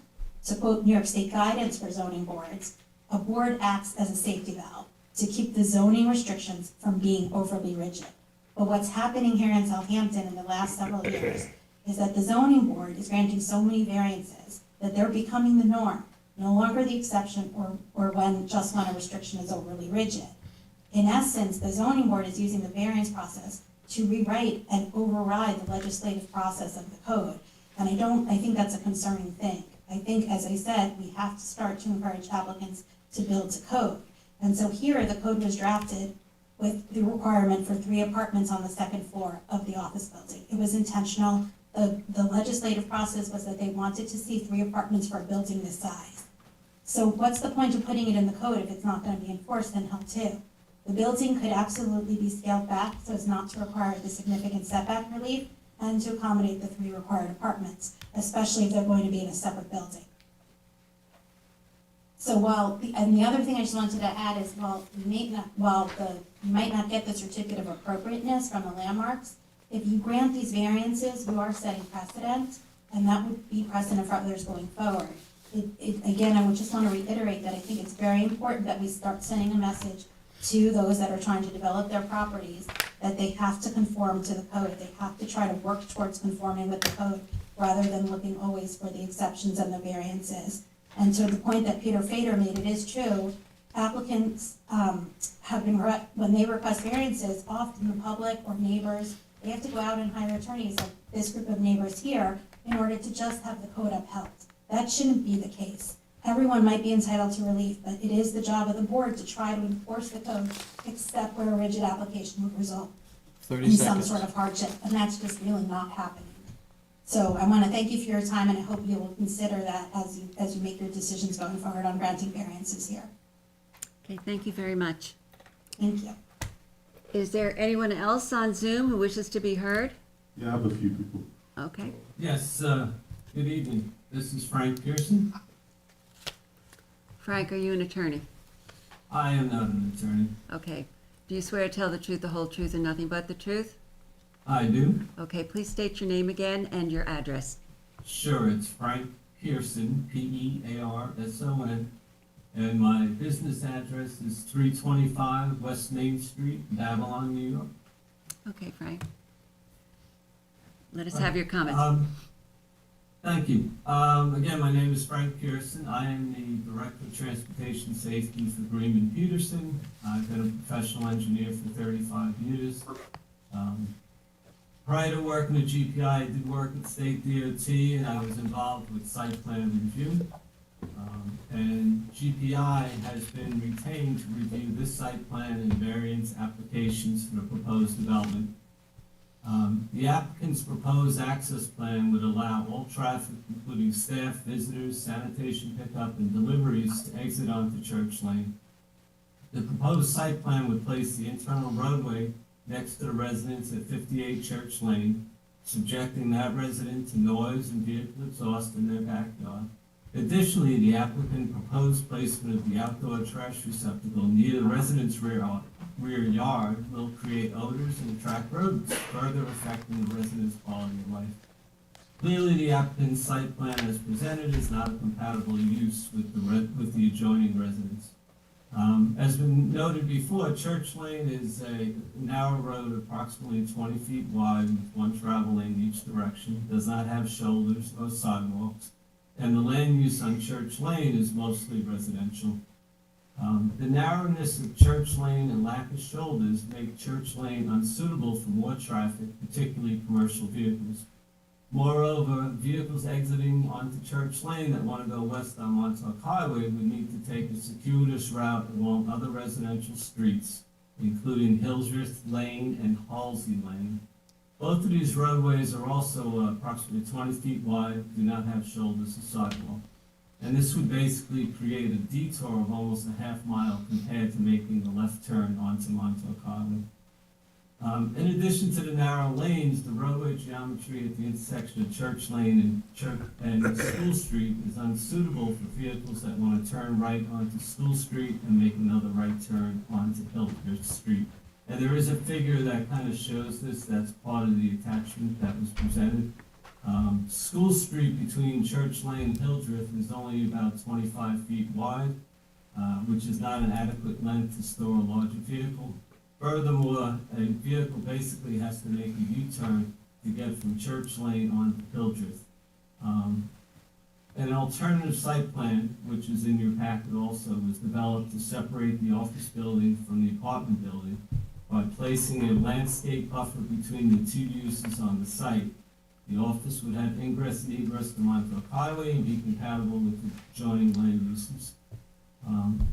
To quote New York State guidance for zoning boards, a board acts as a safety valve to keep the zoning restrictions from being overly rigid. But what's happening here in Southampton in the last several years is that the zoning board is granting so many variances that they're becoming the norm, no longer the exception or when a restriction is overly rigid. In essence, the zoning board is using the variance process to rewrite and override the legislative process of the code. And I think that's a concerning thing. I think, as I said, we have to start to encourage applicants to build to code. And so here, the code was drafted with the requirement for 3 apartments on the second floor of the office building. It was intentional. The legislative process was that they wanted to see 3 apartments for a building this size. So what's the point of putting it in the code if it's not going to be enforced in Hill 2? The building could absolutely be scaled back so as not to require the significant setback relief and to accommodate the 3 required apartments, especially if they're going to be in a separate building. So and the other thing I just wanted to add is, you might not get the certificate of appropriateness from the landmarks, if you grant these variances, you are setting precedent, and that would be precedent for others going forward. Again, I would just want to reiterate that I think it's very important that we start sending a message to those that are trying to develop their properties that they have to conform to the code. They have to try to work towards conforming with the code rather than looking always for the exceptions and the variances. And to the point that Peter Fader made, it is true, applicants have been, when they request variances, often the public or neighbors, they have to go out and hire attorneys like this group of neighbors here in order to just have the code upheld. That shouldn't be the case. Everyone might be entitled to relief, but it is the job of the board to try to enforce the code, except where a rigid application would result 30 in some seconds. sort of hardship, and that's just really not happening. So I want to thank you for your time, and I hope you will consider that as you make your decisions going forward on granting variances here. Okay, thank you very much. Thank you. Is there anyone else on Zoom who wishes to be heard? Yeah, I have a few people. Okay. Yes, good evening. This is Frank Pearson. Frank, are you an attorney? I am not an attorney. Okay. Do you swear to tell the truth, the whole truth, and nothing but the truth? I do. Okay, please state your name again and your address. Sure, it's Frank Pearson, Pearson, and my business address is 325 West Main Street, Babylon, New York. Okay, Frank. Let us have your comments. Thank you. Again, my name is Frank Pearson. I am the Director of Transportation Safety for Greenman Peterson. I've been a professional engineer for 35 years. Prior to working at GPI, I did work at State DOT, and I was involved with site plan review. And GPI has been retained to review this site plan and variance applications for the proposed development. The applicant's proposed access plan would allow all traffic, including staff, visitors, sanitation pickup, and deliveries to exit onto Church Lane. The proposed site plan would place the internal roadway next to the residence at 58 Church Lane, subjecting that resident to noise and vehicle exhaust in their backyard. Additionally, the applicant proposed placement of the outdoor trash receptacle near the resident's rear yard will create odors and attract rodents, further affecting the resident's quality of life. Clearly, the applicant's site plan as presented is not a compatible use with the adjoining residence. As been noted before, Church Lane is a narrow road approximately 20 feet wide with one travel lane each direction, does not have shoulders or sidewalks, and the land use on Church Lane is mostly residential. The narrowness of Church Lane and lack of shoulders make Church Lane unsuitable for more traffic, particularly commercial vehicles. Moreover, vehicles exiting onto Church Lane that want to go west on Montauk Highway would need to take a circuitous route along other residential streets, including Hildreth Lane and Halsey Lane. Both of these roadways are also approximately 20 feet wide, do not have shoulders or sidewalk. And this would basically create a detour of almost a half mile compared to making the left turn onto Montauk Highway. In addition to the narrow lanes, the roadway geometry at the intersection of Church Lane and School Street is unsuitable for vehicles that want to turn right onto School Street and make another right turn onto Hildreth Street. And there is a figure that kind of shows this, that's part of the attachment that was presented. School Street between Church Lane and Hildreth is only about 25 feet wide, which is not an adequate length to store a larger vehicle. Furthermore, a vehicle basically has to make a U-turn to get from Church Lane onto Hildreth. An alternative site plan, which is in your packet also, was developed to separate the office building from the apartment building by placing a landscape buffer between the two uses on the site. The office would have ingress and egress to Montauk Highway and be compatible with the adjoining land uses.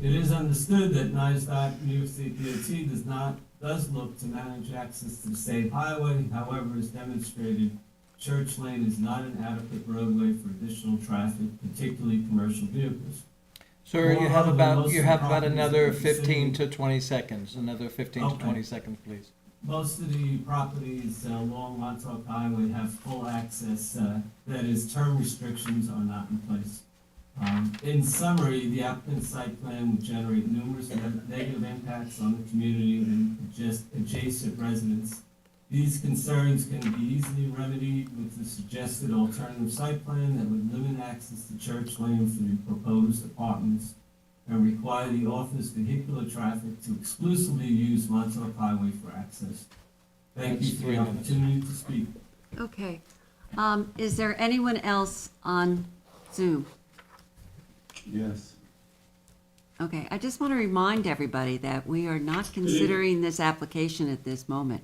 It is understood that NISDOT, New York State DOT, does look to manage access to the state highway. However, as demonstrated, Church Lane is not an adequate roadway for additional traffic, particularly commercial vehicles. Sir, you have about another 15 to to 20 seconds, another 15 to 20 seconds, please. Most of the properties along Montauk Highway have full access, that is, term restrictions are not in place. In summary, the applicant's site plan would generate numerous negative impacts on the community and just adjacent residents. These concerns can be easily remedied with the suggested alternative site plan that would limit access to Church Lane for the proposed apartments and require the office vehicular traffic to exclusively use Montauk Highway for access. Thank you for the opportunity to speak. Okay. Is there anyone else on Zoom? Yes. Okay, I just want to remind everybody that we are not considering this application at this moment.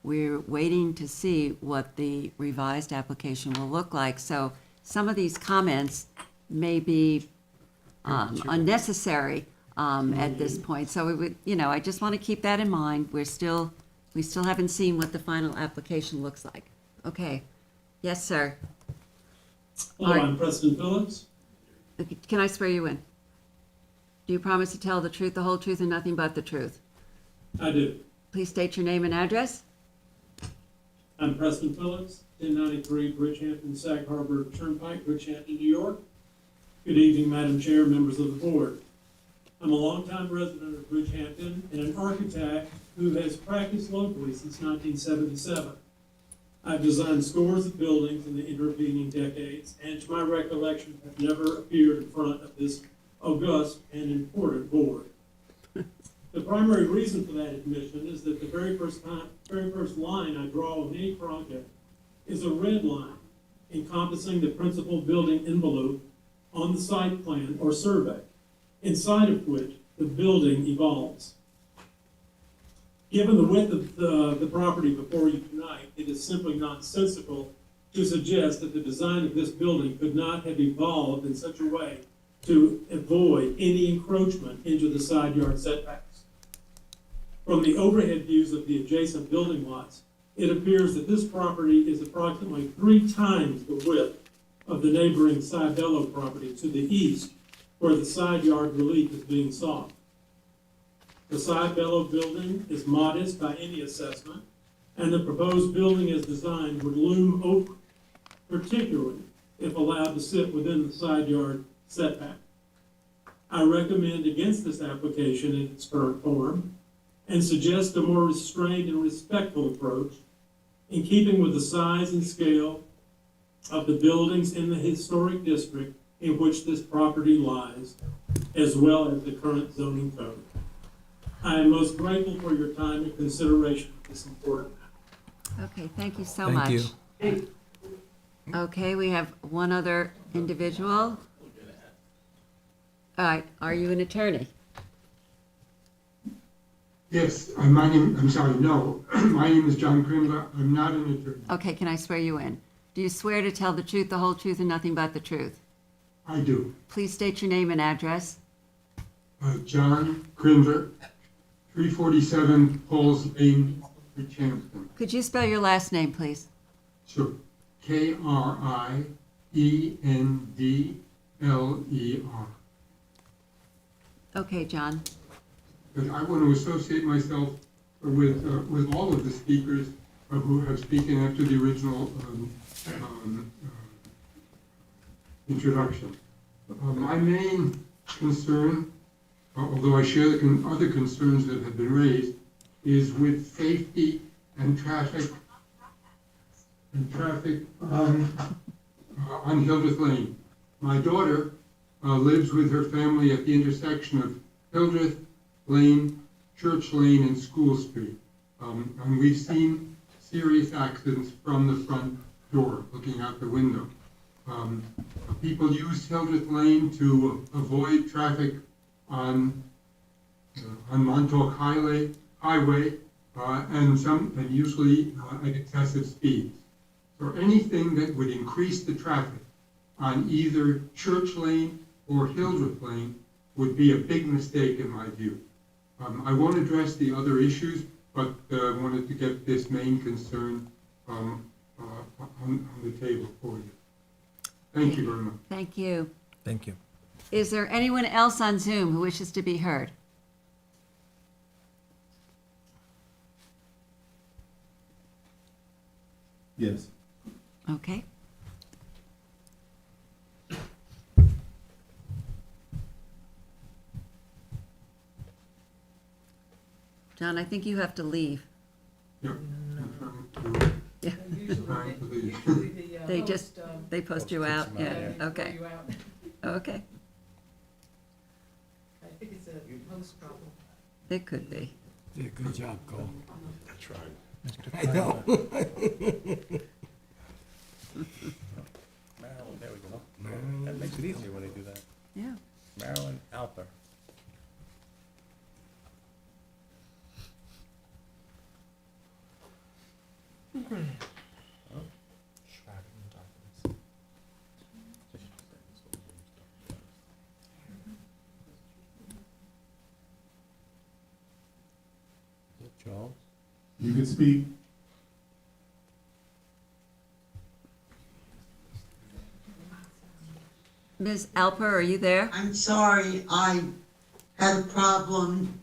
We're waiting to see what the revised application will look like. So some of these comments may be unnecessary at this point. So we would, I just want to keep that in mind. We still haven't seen what the final application looks like. Okay. Yes, sir. Hello, I'm Preston Phillips. Can I swear you in? Do you promise to tell the truth, the whole truth, and nothing but the truth? I do. Please state your name and address. I'm Preston Phillips, 1093 Bridgehampton, Sag Harbor Turnpike, Bridgehampton, New York. Good evening, Madam Chair, members of the board. I'm a longtime resident of Bridgehampton and an architect who has practiced locally since 1977. I've designed scores of buildings in the intervening decades, and to my recollection, have never appeared in front of this august and important board. The primary reason for that admission is that the very first line I draw on any project is a red line encompassing the principal building envelope on the site plan or survey, inside of which the building evolves. Given the width of the property before you tonight, it is simply nonsensical to suggest that the design of this building could not have evolved in such a way to avoid any encroachment into the side yard setbacks. From the overhead views of the adjacent building lots, it appears that this property is approximately 3 times the width of the neighboring Cibello property to the east, where the side yard relief is being sought. The Cibello building is modest by any assessment, and the proposed building as designed would loom over, particularly if allowed to sit within the side yard setback. I recommend against this application in its current form and suggest a more restrained and respectful approach in keeping with the size and scale of the buildings in the historic district in which this property lies, as well as the current zoning code. I am most grateful for your time and consideration of this important matter. Okay, thank you so Thank much. you. Okay, we have one other individual. All right, are you an attorney? Yes, my name is John Krimler. I'm not an attorney. Okay, can I swear you in? Do you swear to tell the truth, the whole truth, and nothing but the truth? I do. Please state your name and address. John Krimler, 347 Paul's Lane, Bridgehampton. Could you spell your last name, please? Sure. Kriendler. Okay, John. But I want to associate myself with all of the speakers who have spoken after the original introduction. My main concern, although I share the other concerns that have been raised, is with safety and traffic on Hildreth Lane. My daughter lives with her family at the intersection of Hildreth Lane, Church Lane, and School Street. And we've seen serious accidents from the front door, looking out the window. People use Hildreth Lane to avoid traffic on Montauk Highway, and usually at excessive speeds. So anything that would increase the traffic on either Church Lane or Hildreth Lane would be a big mistake in my view. I won't address the other issues, but wanted to get this main concern on the table for you. Thank you very much. Thank you. Thank you. Is there anyone else on Zoom who wishes to be heard? Yes. Okay. John, I think you have to leave. Yep. Yeah. They just, they post you out, yeah, okay. Okay, I think it's a host problem. it could be. Yeah, good job, Cole. I tried. I know. Marilyn, there we go. Marilyn. That makes it easier when they do that. Yeah. Marilyn Alber. Charles? You can speak. Ms. Alper, are you there? I'm sorry, I had a problem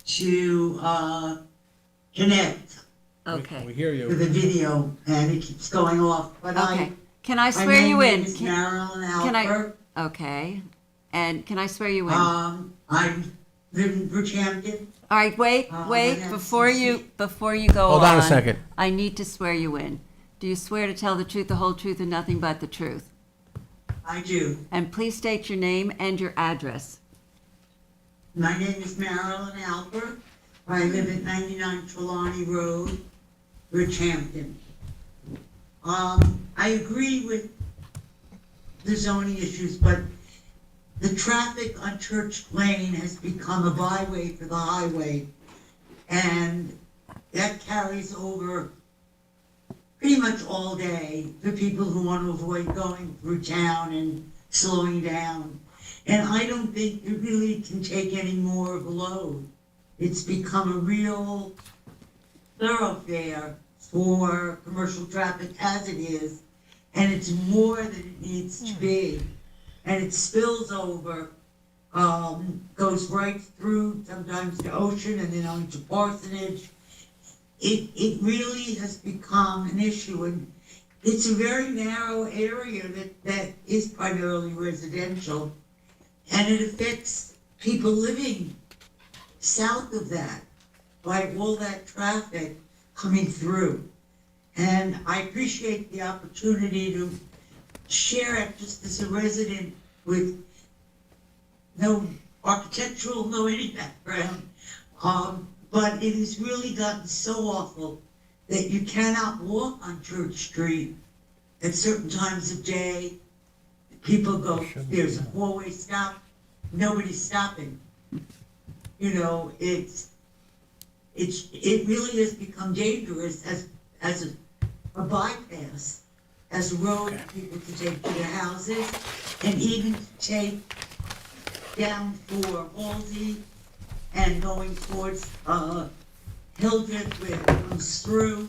to connect Okay. We hear to the you. video, and it keeps going off, but Okay. Can I my swear you name in? is Can- Marilyn Can I, Alber. okay, and can I swear you in? I'm live in Bridgehampton. All right, wait, I wait, have before some you go on. Hold on a second. I need to swear you in. Do you swear to tell the truth, the whole truth, and nothing but the truth? I do. And please state your name and your address. My name is Marilyn Alber. I live at 99 Trelawney Road, Bridgehampton. I agree with the zoning issues, but the traffic on Church Lane has become a byway for the highway, and that carries over pretty much all day for people who want to avoid going through town and slowing down. And I don't think it really can take any more of a load. It's become a real thoroughfare for commercial traffic as it is, and it's more than it needs to be. And it spills over, goes right through sometimes to Ocean and then on to Parsonage. It really has become an issue, and it's a very narrow area that is primarily residential, and it affects people living south of that by all that traffic coming through. And I appreciate the opportunity to share it just as a resident with no architectural, no any background. But it has really gotten so awful that you cannot walk on Church Street at certain times of day. People go, there's a four-way stop, nobody's stopping. You know, it really has become dangerous as a bypass, as a road for people to take to their houses, and even to take down for Halsey and going towards Hildreth where it comes through.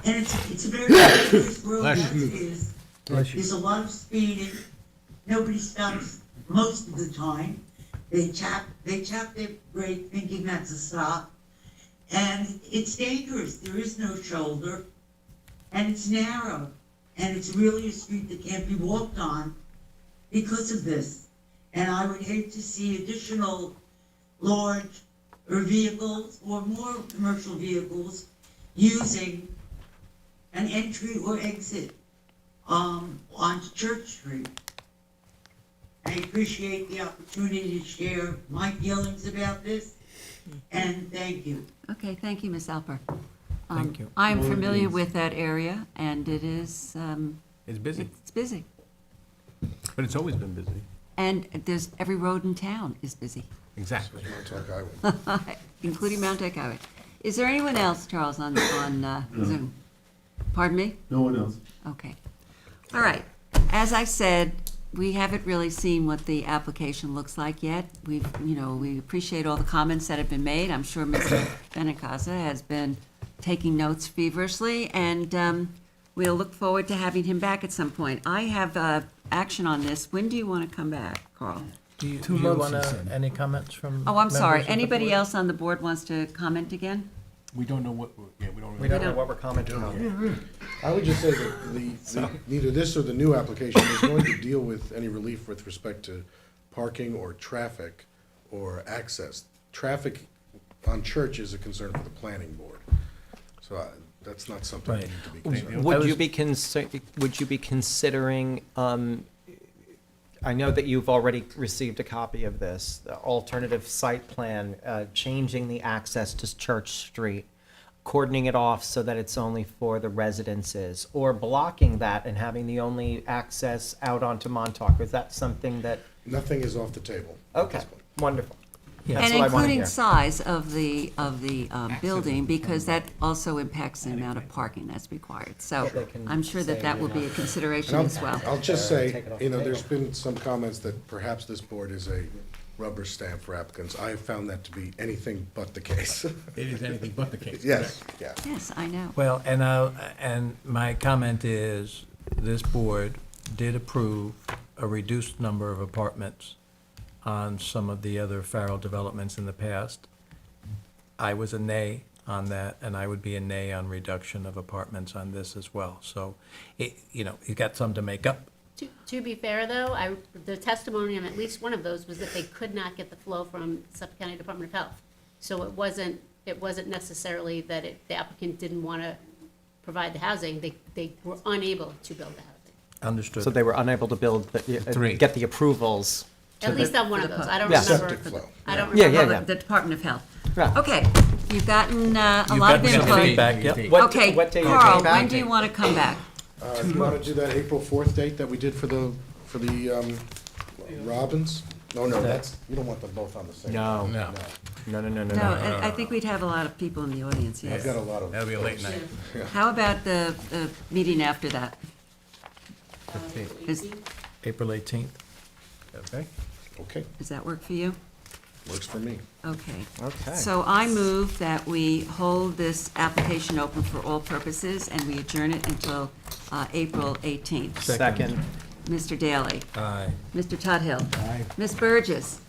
And it's a very dangerous road as it is. There's a lot of speeding. Nobody stops most of the time. They tap their brake thinking that's a stop. And it's dangerous. There is no shoulder. And it's narrow. And it's really a street that can't be walked on because of this. And I would hate to see additional large vehicles or more commercial vehicles using an entry or exit onto Church Street. I appreciate the opportunity to share my feelings about this, and thank you. Okay, thank you, Ms. Alper. Thank you. I'm familiar with that area, and it is, It's busy, it's busy. but it's always been busy. And there's, every road in town is busy, Exactly. Montauk Highway. including Mount Deck Highway. Is there anyone else, Charles, on Zoom? Pardon me? No one else. Okay. All right. As I said, we haven't really seen what the application looks like yet. We appreciate all the comments that have been made. I'm sure Mr. Benincasa has been taking notes feverishly, and we'll look forward to having him back at some point. I have action on this. When do you want to come back, Carl? Do you 2 months, want he said. any comments from? Oh, I'm sorry. members of the Anybody board? else on the board wants to comment again? We don't know what, we don't We really. don't know what we're commenting on. I would just say that neither this or the new application is going to deal with any relief with respect to parking or traffic or access. Traffic on Church is a concern for the planning board. So that's not something we Right. need to be concerned with. Would you be considering, I know that you've already received a copy of this, the alternative site plan, changing the access to Church Street, cordoning it off so that it's only for the residences, or blocking that and having the only access out onto Montauk? Is that something that, Nothing is off the table. at okay, this point. wonderful. And That's what I want to including hear. size of the building, because that also impacts the amount of parking that's required. So They can I'm sure that say that will you're be a not- consideration And as well. I'll just Take say, it off the there's table. been some comments that perhaps this board is a rubber stamp for applicants. I have found that to be anything but the case. It is anything but the case. Yes, yeah. Yes, I know. Well, and my comment is, this board did approve a reduced number of apartments on some of the other Farrell developments in the past. I was a nay on that, and I would be a nay on reduction of apartments on this as well. So, you got some to make up To be fair, though, the testimony on at least one of those was that they could not get the flow from Suffolk County Department of Health. So it wasn't necessarily that the applicant didn't want to provide the housing, they were unable to build the housing. Understood. So they were unable to build, Three. get the approvals. At least on one of those, I don't Yeah. remember. Septic flow. I don't Yeah, remember. yeah. The Department of Health. Right. Okay, you've gotten a You've lot of gotten some input. feedback, yep. What Okay, day you Carl, came back? when do you want to come back? If you wanna do that April 4th date that we did for the, Robins? No, that's, you don't want them both on the same. No. No. No, no, no, no, No, no. I think we'd have a lot of people in the audience, I've yes. got a lot of. That'll be a late night. How about the meeting after that? Is- April 18th. Okay. Okay, Does that work for you? works for me. Okay. Okay. So I move that we hold this application open for all purposes, and we adjourn it until April 18th. Second. Mr. Daly. Aye. Mr. Tudhill. Aye. Ms. Burgess.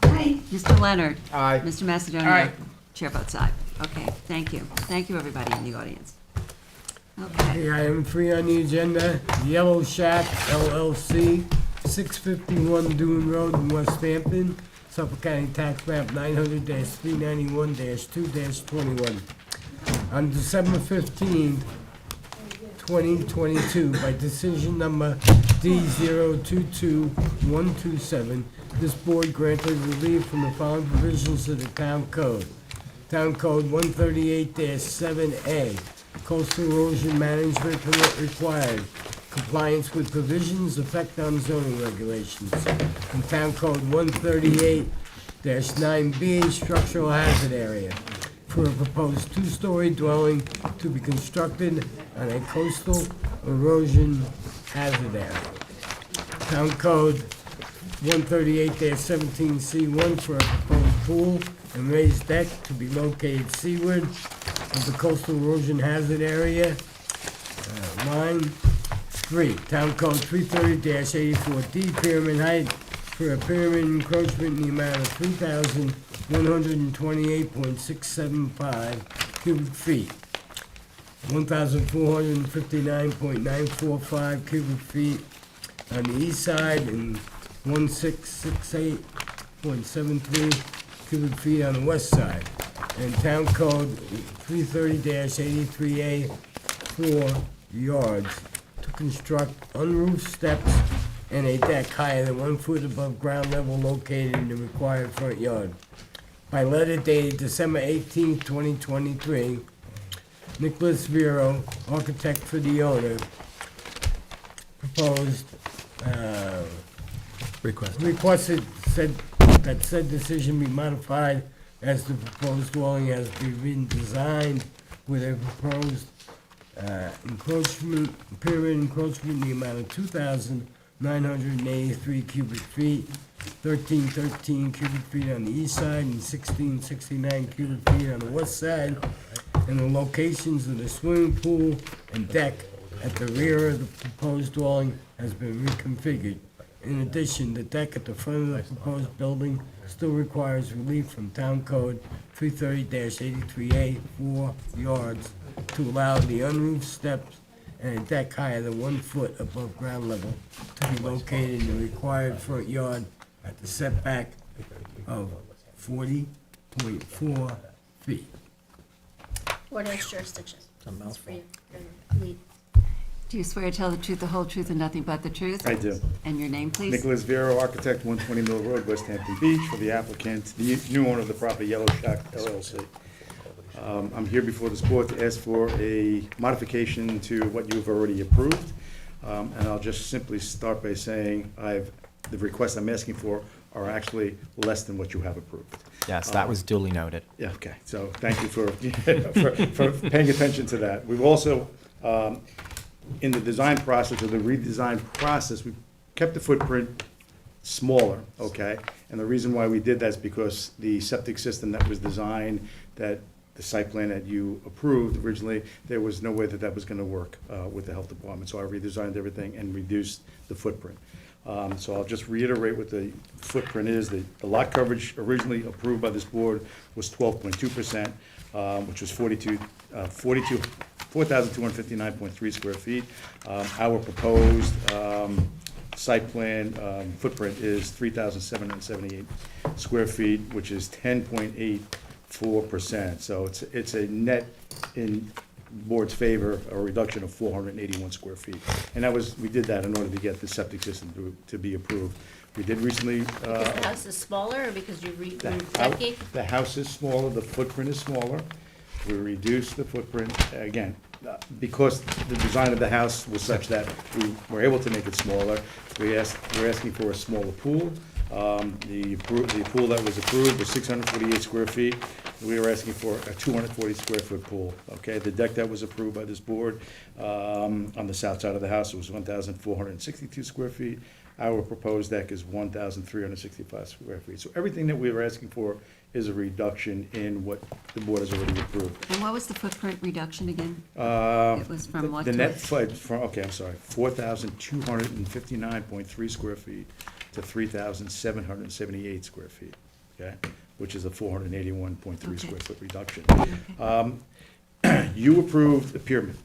Aye. Mr. Leonard. Aye. Mr. Macedonia. Aye. Chair votes aye. Okay, thank you. Thank you, everybody in the audience. Okay. Okay, item 3 on the agenda, Yellow Shack LLC, 651 Dune Road in West Hampton, Suffolk County Tax Map 900-391-2-21. On December 15th, 2022, by decision number D022127, this board granted relief from the following provisions of the Town Code. Town Code 138-7A, coastal erosion management permit required, compliance with provisions, effect on zoning regulations. And Town Code 138-9B, structural hazard area, for a proposed two-story dwelling to be constructed on a coastal erosion hazard area. Town Code 138-17C1 for a proposed pool and raised deck to be located seaward of the coastal erosion hazard area. Line 3, Town Code 330-84D, pyramid height for a pyramid encroachment in the amount of 3,128.675 cubic feet. 1,459.945 cubic feet on the east side and 1,668.73 cubic feet on the west side. And Town Code 330-83A, 4 yards to construct unroofed steps and a deck higher than 1 foot above ground level located in the required front yard. By letter dated December 18, 2023, Nicholas Vero, architect for the owner, proposed, requested that said decision be modified as the proposed dwelling has been designed with a proposed pyramid encroachment in the amount of 2,983 cubic feet, 1,313 cubic feet on the east side and 1,669 cubic feet on the west side, and the locations of the swimming pool and deck at the rear of the proposed dwelling has been reconfigured. In addition, the deck at the front of the proposed building still requires relief from Town Code 330-83A, 4 yards, to allow the unroofed steps and a deck higher than 1 foot above ground level to be located in the required front yard at the setback of 40.4 feet. What else jurisdiction? That's for you. Lead. Do you swear to tell the truth, the whole truth, and nothing but the truth? I do. And your name, please? Nicholas Vero, architect, 120 Mill Road, West Hampton Beach, for the applicant, the new owner of the property, Yellow Shack LLC. I'm here before this board to ask for a modification to what you've already approved. And I'll just simply start by saying the requests I'm asking for are actually less than what you have approved. Yes, that was duly noted. Yeah, okay, so thank you for paying attention to that. We've also, in the design process, or the redesign process, we kept the footprint smaller, okay? And the reason why we did that is because the septic system that was designed, that the site plan that you approved originally, there was no way that that was gonna work with the health department. So I redesigned everything and reduced the footprint. So I'll just reiterate what the footprint is. The lot coverage originally approved by this board was 12.2%, which was 4,259.3 square feet. Our proposed site plan footprint is 3,778 square feet, which is 10.84%. So it's a net in board's favor, a reduction of 481 square feet. And we did that in order to get the septic system to be approved. We did recently. Because the house is smaller, or because you removed The decking? the house is smaller, the footprint is smaller. We reduced the footprint, again, because the design of the house was such that we were able to make it smaller. We're asking for a smaller pool. The pool that was approved was 648 square feet. We were asking for a 240 square foot pool, okay? The deck that was approved by this board on the south side of the house was 1,462 square feet. Our proposed deck is 1,365 square feet. So everything that we were asking for is a reduction in what the board has already approved. And what was the footprint reduction again? It was from what The to net what? foot, okay, I'm sorry, 4,259.3 square feet to 3,778 square feet, okay? Which is a 481.3 Okay. square foot reduction. You approved the pyramid.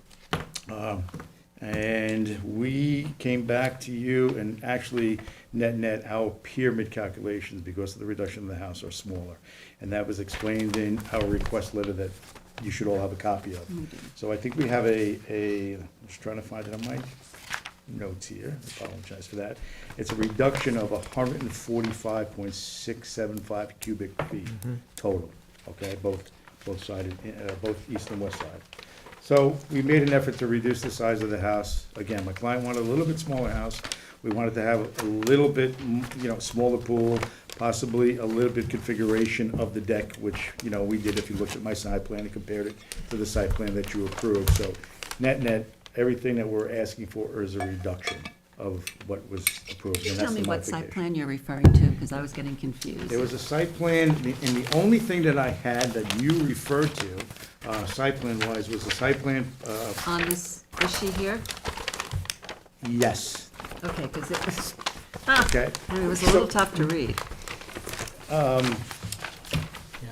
And we came back to you and actually net our pyramid calculations, because of the reduction of the house, are smaller. And that was explained in our request letter that you should all have a copy of. So I think we have I'm just trying to find it on my notes here, I apologize for that. It's a reduction of 145.675 cubic feet total, okay, both sided, both east and west side. So we made an effort to reduce the size of the house. Again, my client wanted a little bit smaller house. We wanted to have a little bit, smaller pool, possibly a little bit configuration of the deck, which, we did if you looked at my site plan and compared it to the site plan that you approved. So net, everything that we're asking for is a reduction of what was approved. Can you And tell that's me the what site modification. plan you're referring to, because I was getting confused. There was a site plan, and the only thing that I had that you referred to, site plan-wise, was a site plan, On this sheet here? yes, Okay, because it was, okay? it was a little tough to read.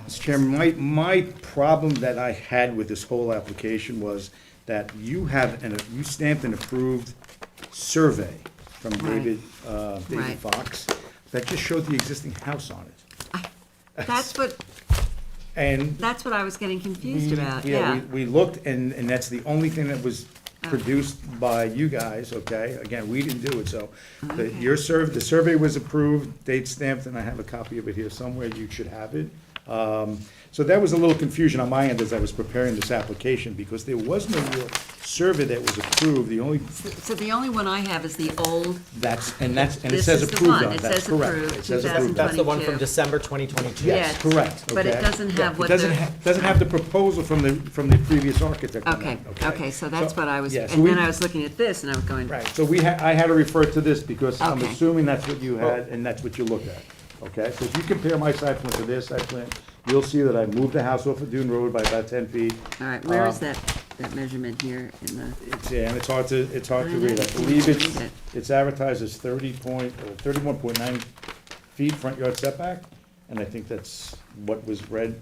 Mr. Chairman, my problem that I had with this whole application was that you stamped an approved survey from David Right. Fox that just showed the existing house on it. That's what And I was getting confused about, we looked, and that's the only thing that was produced by you guys, okay? Again, we didn't do it, so the survey was approved, date stamped, and I have a copy of it here somewhere, you should have it. So that was a little confusion on my end as I was preparing this application, because there was no real survey that was approved, the only, So the only one I have is the old, and it This says is the approved one. on it, It that's says correct. approved, It says approved. That's the one from 22. December 2022. Yes, Yes, correct, but it okay? doesn't have It what doesn't the- doesn't have the proposal from the previous architect on okay, that, okay, so that's what I was, yeah, so and then we- I was looking at this, and I was going, Right, so I had to refer to this because I'm Okay. assuming that's what you had and that's what you looked at, okay? So if you compare my site plan to their site plan, you'll see that I moved the house off of Dune Road by about 10 feet. all right, where is that measurement here in the, Yeah, and it's hard to I read. I know. believe Read it. it's advertised as 31.9 feet front yard setback, and I think that's what was read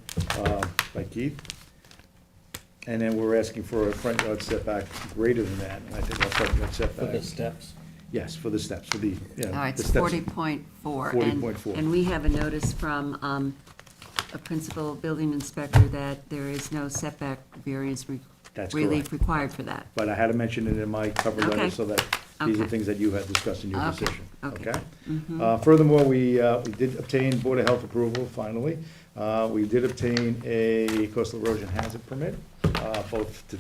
by Keith. And then we're asking for a front yard setback greater than that, and I think our front yard setback. For the steps? Yes, for the steps, for the, all right, the it's steps. 40.4. 40.4. And we have a notice from a principal building inspector that there is no setback variance That's relief correct. required for that. But I had to mention it in my cover letter Okay. so that these are Okay. things that you had discussed in your Okay. decision, Okay. okay? Mhm. Furthermore, we did obtain Board of Health approval finally. We did obtain a coastal erosion hazard permit, both to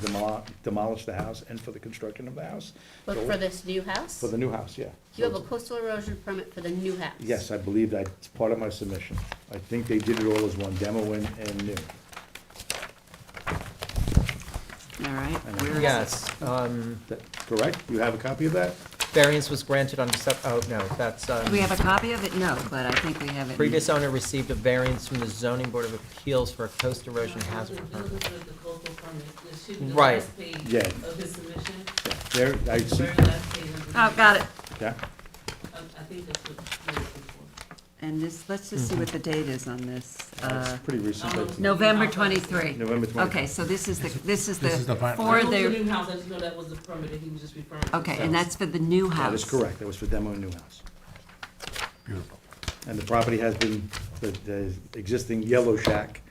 demolish the house and for the construction of the house. But So- for this new house? For the new house, yeah. You have a coastal erosion permit for the new house? Yes, I believe that's part of my submission. I think they did it all as one, demo and new. All right, And where is it? Yes, Correct? You have a copy of that? variance was granted on no, that's, Do we have a copy of it? No, but I think we have it. previous owner received a variance from the zoning board of appeals for a coast erosion hazard permit. The coastal permit, it should be the Right. last page Yeah. of his submission. There, I The see, very last page of the. Oh, got it. yeah. I think that's what you're looking for. And this, let's just see what the date is on this. It's pretty recent. but- November 23. November 23. Okay, so this is the, This is the final. for That was the the, new house, I just know that was the permit that he was just referring to. okay, and that's for the new house. That is correct, that was for demo and new house. Beautiful. And the property has been, the existing yellow shack,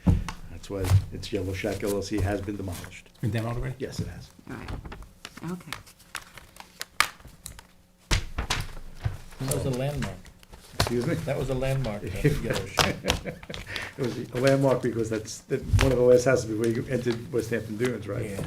that's why it's Yellow Shack LLC, has been demolished. Been demoed already? Yes, it has. All right, okay. That was a landmark. Excuse me? That was a landmark. It was a landmark because that's one of the last houses before you entered West Hampton Dunes, right?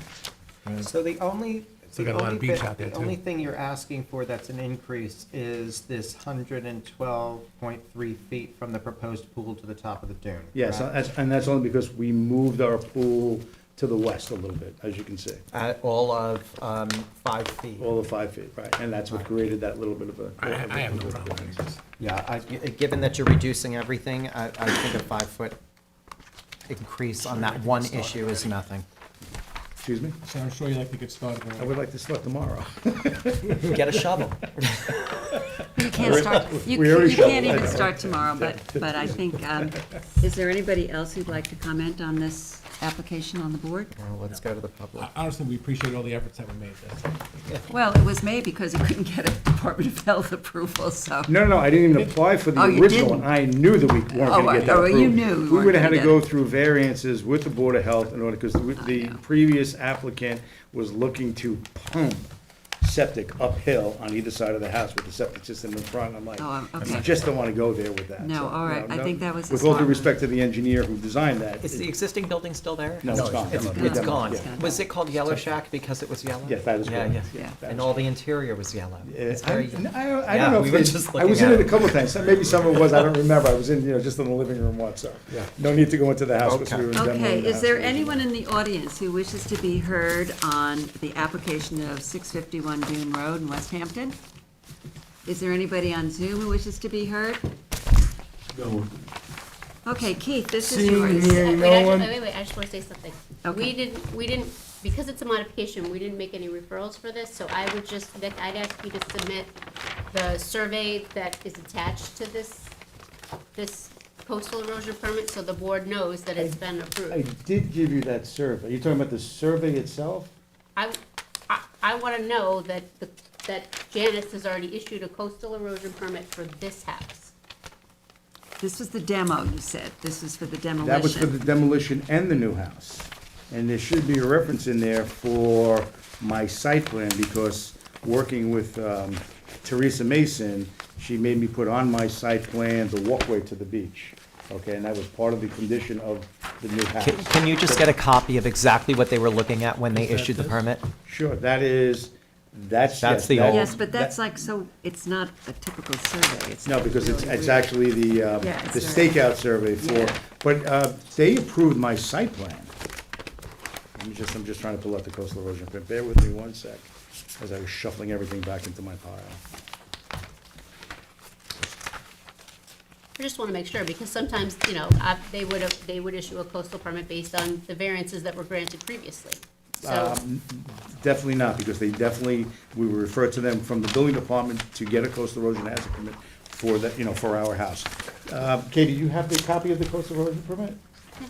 So the only, Still got a lot of beach out there, the only too. thing you're asking for that's an increase is this 112.3 feet from the proposed pool to the top of the dune. Yes, correct? and that's only because we moved our pool to the west a little bit, as you can see. At all of 5 feet. All of 5 feet, right, and that's what created that little bit of a. I have no problem with this. Yeah, given that you're reducing everything, I think a 5-foot increase on that one issue is nothing. Excuse me? So I'm sure you'd like to get started. I would like to start tomorrow. Get a shovel. You can't start, you We already you can't shoveled. even start tomorrow, but I think, is there anybody else who'd like to comment on this application on the board? Well, let's go to the public. Honestly, we appreciate all the efforts that were made. Well, it was made because it couldn't get a Department of Health approval, so. No, I didn't even apply for the Oh, you original one. didn't? I knew that we weren't Oh, gonna get that oh, you approved. knew we We weren't would've had gonna to get go it. through variances with the Board of Health in order, because the previous applicant was looking to pump septic uphill on either side of the house with the septic system in front. I'm like, Oh, I okay. just don't wanna go there with that. No, So, all right. you know, I no- think that was a With all smart due move. respect to the engineer who designed that. Is the existing building still there? No, it's gone. It's It's gone. yeah. Was it called Yellow Shack because it was yellow? Yes, that is Yeah, correct. yeah. Yeah. And all the interior was yellow. It's I very. don't Yeah, know we if were they, just I was looking in at it a couple of times, maybe some of it was, I don't remember, I was in, just in the living room once, so. Yeah. No need to go into the house, because we were in demo Okay, in the is there house. anyone in the audience who wishes to be heard on the application of 651 Dune Road in West Hampton? Is there anybody on Zoom who wishes to be heard? No. Okay, Keith, this is Seeing yours. here, no one. Wait, I just want to say something. Okay. We didn't, because it's a modification, we didn't make any referrals for this, so I would just, Nick, I'd ask you to submit the survey that is attached to this coastal erosion permit, so the board knows that it's been I approved. did give you that survey. Are you talking about the survey itself? I want to know that Janice has already issued a coastal erosion permit for this house. This was the demo, you said. This was for the demolition. That was for the demolition and the new house. And there should be a reference in there for my site plan, because working with Teresa Mason, she made me put on my site plan the walkway to the beach. Okay, and that was part of the condition of the new house. Can you just get a copy of exactly what they were looking at when they issued the permit? Sure, that's. That's yes, the that- old- Yes, but that's that- like, so, it's not a typical survey. It's No, because it's really weird. actually the Yeah, the it's very- stakeout survey Yeah. but they approved my site plan. I'm just trying to pull out the coastal erosion permit. Bear with me one sec, as I was shuffling everything back into my pile. I just want to make sure, because sometimes, they would issue a coastal permit based on the variances that were granted previously. So, Definitely not, because we were referred to them from the building department to get a coastal erosion hazard permit for the, for our house. Katie, you have the copy of the coastal erosion permit?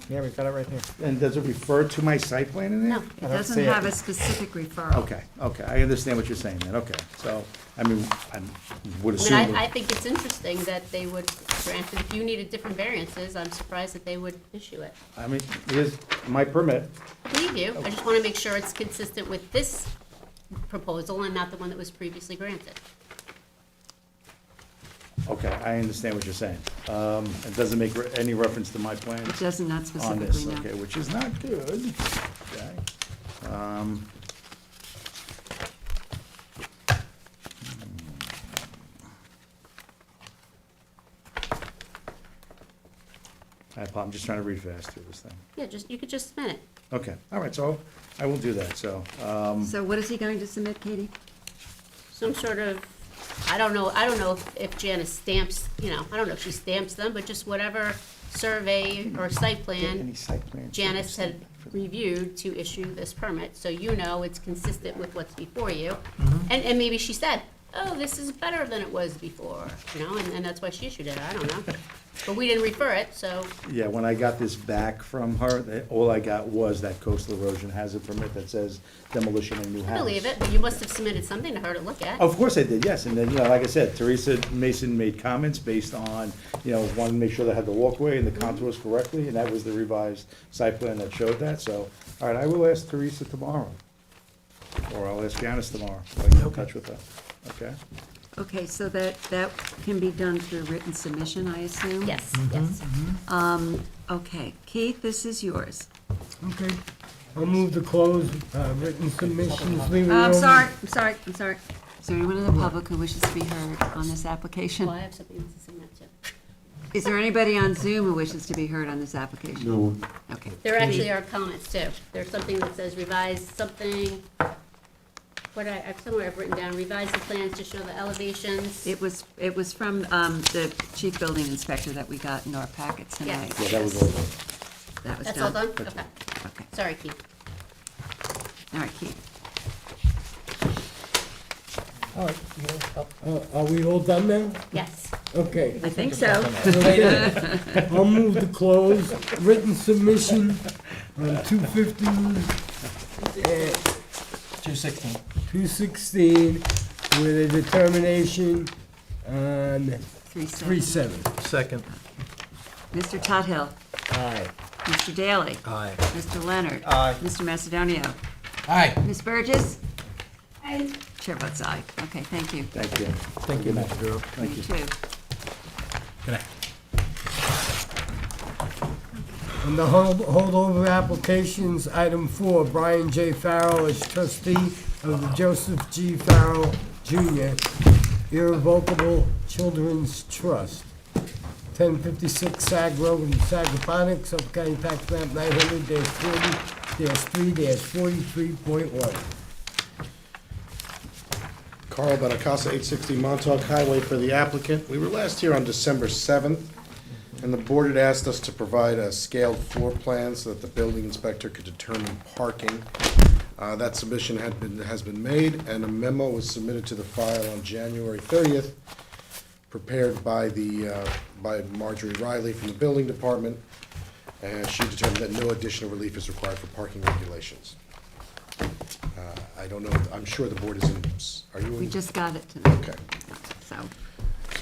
Yeah, we've got it right here. And does it refer to my site plan in there? No. It doesn't have a specific referral. Okay, I understand what you're saying then, okay. So, I would assume. I think it's interesting that they would grant it. If you needed different variances, I'm surprised that they would issue it. Here's my permit. I believe you. I just want to make sure it's consistent with this proposal and not the one that was previously granted. Okay, I understand what you're saying. It doesn't make any reference to my plan It doesn't, not on this, specifically, no. okay, which is not good. Okay. I'm just trying to read fast through this thing. Yeah, you could just submit it. Okay, all right, so I will do that, so. So what is he going to submit, Katie? Some sort of, I don't know if Janice stamps, I don't know if she stamps them, but just whatever survey or site plan Any site plans? Janice had reviewed to issue this permit, so it's consistent with what's before you. And maybe she said, oh, this is better than it was before, and that's why she issued it, I don't know. But we didn't refer it, so, Yeah, when I got this back from her, all I got was that coastal erosion hazard permit that says demolition of new house. I believe it, but you must have submitted something to her to look at. Of course I did, yes, and then, like I said, Teresa Mason made comments based on, wanted to make sure they had the walkway and the contours correctly, and that was the revised site plan that showed that, so, all right, I will ask Teresa tomorrow. Or I'll ask Janice tomorrow, if I get in touch with her, okay? Okay, so that can be done through written submission, I assume? Yes, yes. Okay, Keith, this is yours. Okay. I'll move to close written submissions. Leave it I'm open. sorry. Is there anyone in the public who wishes to be heard on this application? Well, I have something to submit to. Is there anybody on Zoom who wishes to be heard on this application? No. Okay. There actually are comments too. There's something that says revise something, somewhere I've written down, revise the plans to show the elevations. It was from the chief building inspector that we got in our packet tonight. Yes. Yeah, that was all done. That was That's all done? done? Okay. Okay. Sorry, Keith. All right, Keith. Are we all done now? Yes. Okay. I think so. Okay. I'll move to close written submission on 216 with a determination on 3/7. Second. Mr. Tuthill. Aye. Mr. Daly. Aye. Mr. Leonard. Aye. Mr. Macedonio. Aye. Ms. Burgess. I Chair votes aye. Okay, thank you. Thank you. Thank you, Mr. Duro. Thank you. too. Good night. On the holdover applications, item 4, Brian J. Farrell as trustee of the Joseph G. Farrell Jr. Irrevocable Children's Trust, 1056 Sag Road in Sagaponic, Suffolk County Tax Map 900-40-3-43.1. Carl Benacasa, 860 Montauk Highway for the applicant. We were last here on December 7th, and the board had asked us to provide a scaled floor plan so that the building inspector could determine parking. That submission has been made, and a memo was submitted to the file on January 30th, prepared by by Marjorie Riley from the building department, and she determined that no additional relief is required for parking regulations. I don't know, I'm sure the board is in, are you in? We just got it tonight. Okay. So,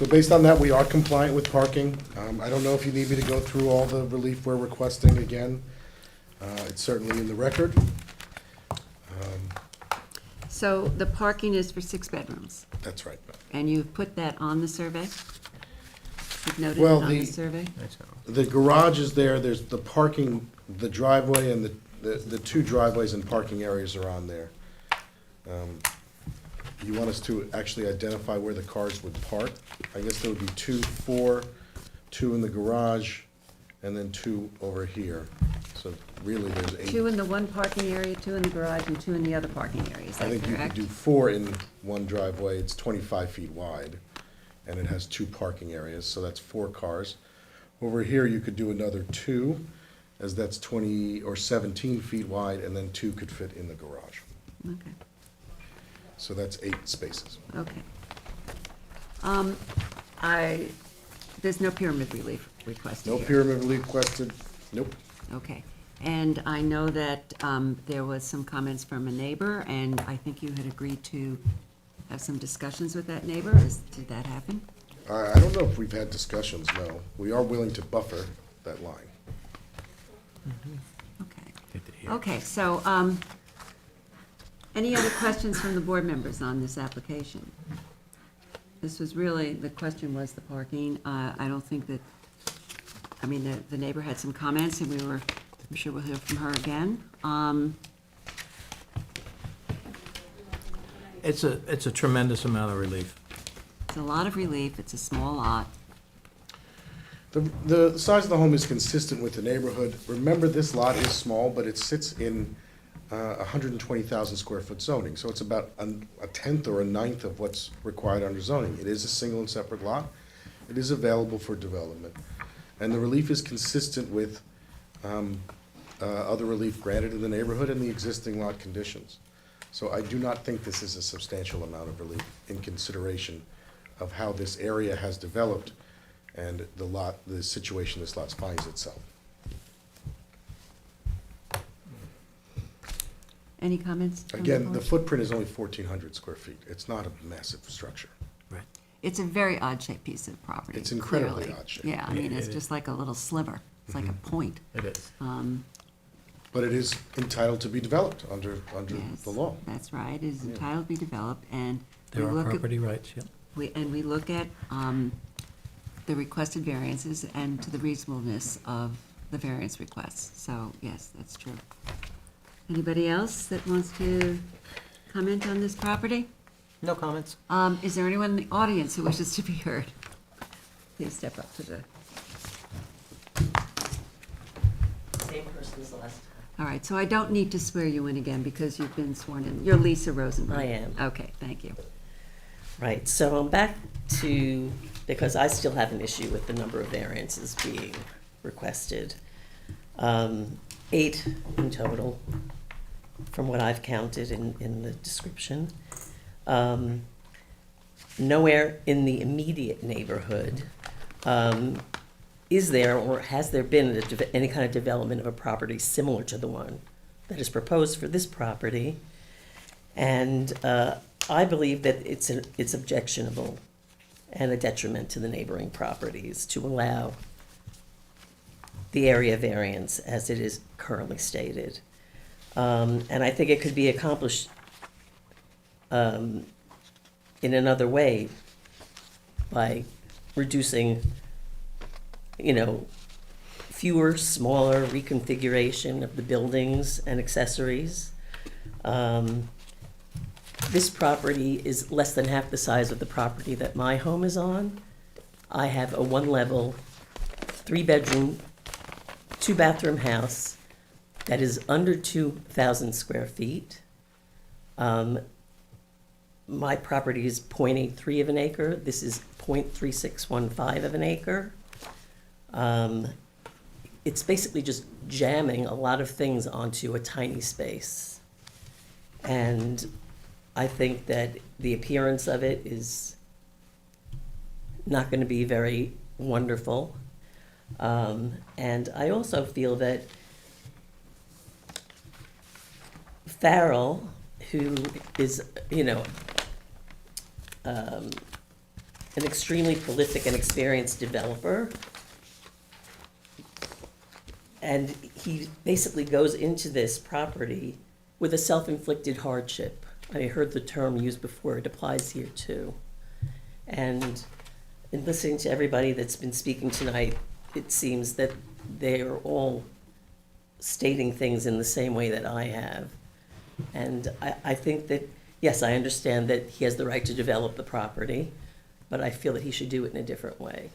Based on that, we are compliant with parking. I don't know if you need me to go through all the relief we're requesting again. It's certainly in the record. so the parking is for 6 bedrooms, That's right. and you've put that on the survey? You've noted it Well, on the the- survey? The garage is there, there's the parking, the driveway and the 2 driveways and parking areas are on there. You want us to actually identify where the cars would park? I guess there would be 2, 4, 2 in the garage, and then 2 over here. So really, there's 8. 2 in the one parking area, 2 in the garage, and 2 in the other parking area, is I that think you could correct? do 4 in one driveway, it's 25 feet wide, and it has 2 parking areas, so that's 4 cars. Over here, you could do another 2, as that's 20 or 17 feet wide, and then 2 could fit in the garage. Okay, So that's 8 spaces. okay. There's no pyramid relief requested No here. pyramid relief requested, nope. Okay, and I know that there was some comments from a neighbor, and I think you had agreed to have some discussions with that neighbor. Did that happen? I don't know if we've had discussions, no. We are willing to buffer that line. Okay. Okay, so, any other questions from the board members on this application? This was really, the question was the parking. I don't think that, I mean, the neighbor had some comments, and I'm sure we'll hear from her again. It's a tremendous amount of relief. It's a lot of relief, it's a small lot. The size of the home is consistent with the neighborhood. Remember, this lot is small, but it sits in 120,000 square foot zoning, so it's about a tenth or a ninth of what's required under zoning. It is a single and separate lot. It is available for development, and the relief is consistent with other relief granted in the neighborhood and the existing lot conditions. So I do not think this is a substantial amount of relief in consideration of how this area has developed and the situation this lot finds itself. Any comments? from Again, the board? footprint is only 1,400 square feet. It's not a massive structure. It's a very odd-shaped piece of property. It's incredibly clearly. odd-shaped. Yeah, I mean, Yeah, it's it just like a little sliver. It's like a point. It is. But it is entitled to be developed under Yes, the law. That's right, it is entitled to be developed, and we There are look at, property rights, yeah. we look at the requested variances and to the reasonableness of the variance requests. So, yes, that's true. Anybody else that wants to comment on this property? No comments? Is there anyone in the audience who wishes to be heard? Please step up to the, Same person as the last time. all right, so I don't need to swear you in again because you've been sworn in. You're Lisa Rosenberg. I am. Okay, thank you. Right, so I'm back to, because I still have an issue with the number of variances being requested. 8 in total, from what I've counted in the description. Nowhere in the immediate neighborhood is there or has there been any kind of development of a property similar to the one that is proposed for this property. And I believe that it's objectionable and a detriment to the neighboring properties to allow the area variance as it is currently stated. And I think it could be accomplished in another way by reducing, fewer, smaller reconfiguration of the buildings and accessories. This property is less than half the size of the property that my home is on. I have a 1-level, 3-bedroom, 2-bathroom house that is under 2,000 square feet. My property is 0.83 of an acre. This is 0.3615 of an acre. It's basically just jamming a lot of things onto a tiny space. And I think that the appearance of it is not going to be very wonderful. And I also feel that Farrell, who is, an extremely prolific and experienced developer, and he basically goes into this property with a self-inflicted hardship. I heard the term used before, it applies here too. And in listening to everybody that's been speaking tonight, it seems that they are all stating things in the same way that I have. And I think that, yes, I understand that he has the right to develop the property, but I feel that he should do it in a different way.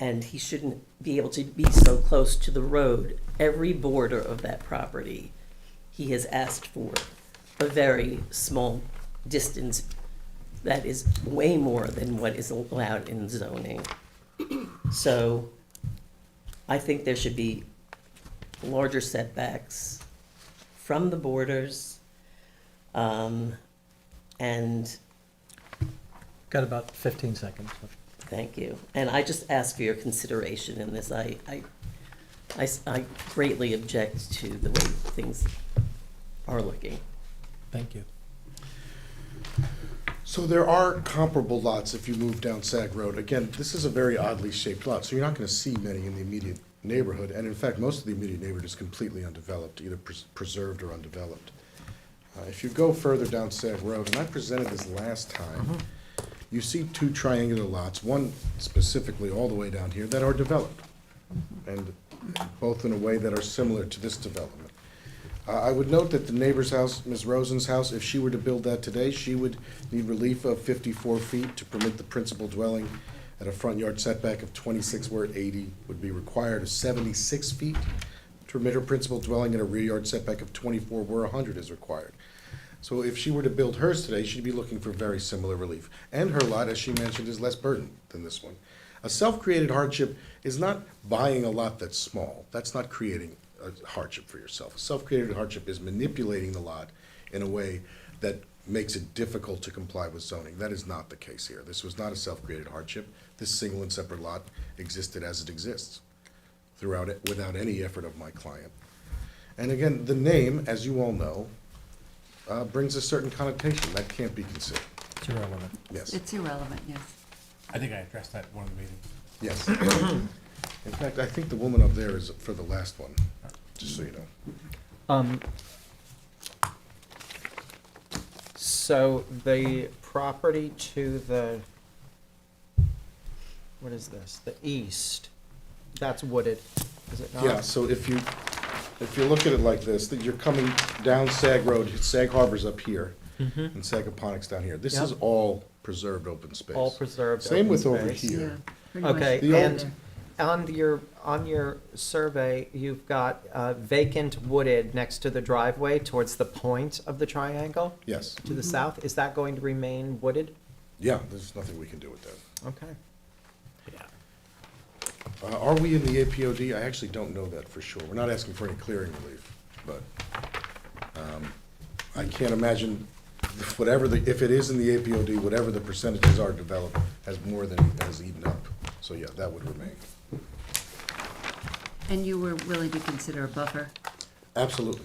And he shouldn't be able to be so close to the road. Every border of that property, he has asked for a very small distance that is way more than what is allowed in zoning. So I think there should be larger setbacks from the borders, and Got about 15 seconds. thank you. And I just ask for your consideration in this. I greatly object to the way things are looking. Thank you. So there are comparable lots if you move down Sag Road. Again, this is a very oddly shaped lot, so you're not gonna see many in the immediate neighborhood. And in fact, most of the immediate neighborhood is completely undeveloped, either preserved or undeveloped. If you go further down Sag Road, and I presented this last time, you see 2 triangular lots, one specifically all the way down here, that are developed. And both in a way that are similar to this development. I would note that the neighbor's house, Ms. Rosen's house, if she were to build that today, she would need relief of 54 feet to permit the principal dwelling at a front yard setback of 26 where 80 would be required, of 76 feet to permit her principal dwelling at a rear yard setback of 24 where 100 is required. So if she were to build hers today, she'd be looking for very similar relief. And her lot, as she mentioned, is less burdened than this one. A self-created hardship is not buying a lot that's small. That's not creating a hardship for yourself. A self-created hardship is manipulating the lot in a way that makes it difficult to comply with zoning. That is not the case here. This was not a self-created hardship. This single and separate lot existed as it exists throughout it, without any effort of my client. And again, the name, as you all know, brings a certain connotation. That can't be considered. It's irrelevant. Yes. It's irrelevant, yes. I think I addressed that in one of the meetings. Yes. In fact, I think the woman up there is for the last one, just so you know. So the property to the, what is this, the east, that's wooded, is it not? Yeah, so if you look at it like this, that you're coming down Sag Road, Sag Harbor's up here, and Sagaponic's down here. This is Yep. all preserved open space. All preserved Same open with over space. here. Pretty much Okay, The and on your survey, you've got vacant wooded next to the driveway towards the point of the triangle Yes. to the south. Is that going to remain wooded? Yeah, there's nothing we can do with that. Okay. Are we in the APOD? I actually don't know that for sure. We're not asking for any clearing relief, but I can't imagine whatever if it is in the APOD, whatever the percentages are developed has more than has eaten up. So yeah, that would remain. And you were willing to consider a buffer? Absolutely.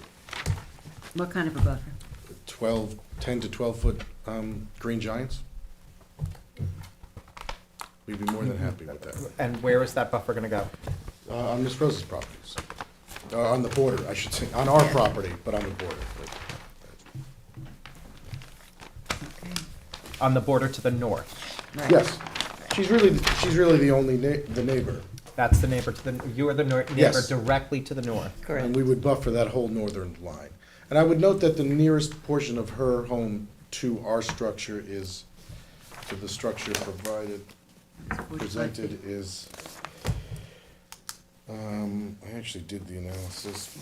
What kind of a buffer? 10 to 12 foot green giants. We'd be more than happy with that. And where is that buffer gonna go? On Miss Rose's properties. On the border, I should say, on our property, but on the border. On the border to the north? Right. Yes, she's really the only the neighbor. That's the neighbor to the, you are the neighbor Yes. directly to the north? And we would buffer that whole northern line. And I would note that the nearest portion of her home to our structure is, to the structure presented is, I actually did the analysis.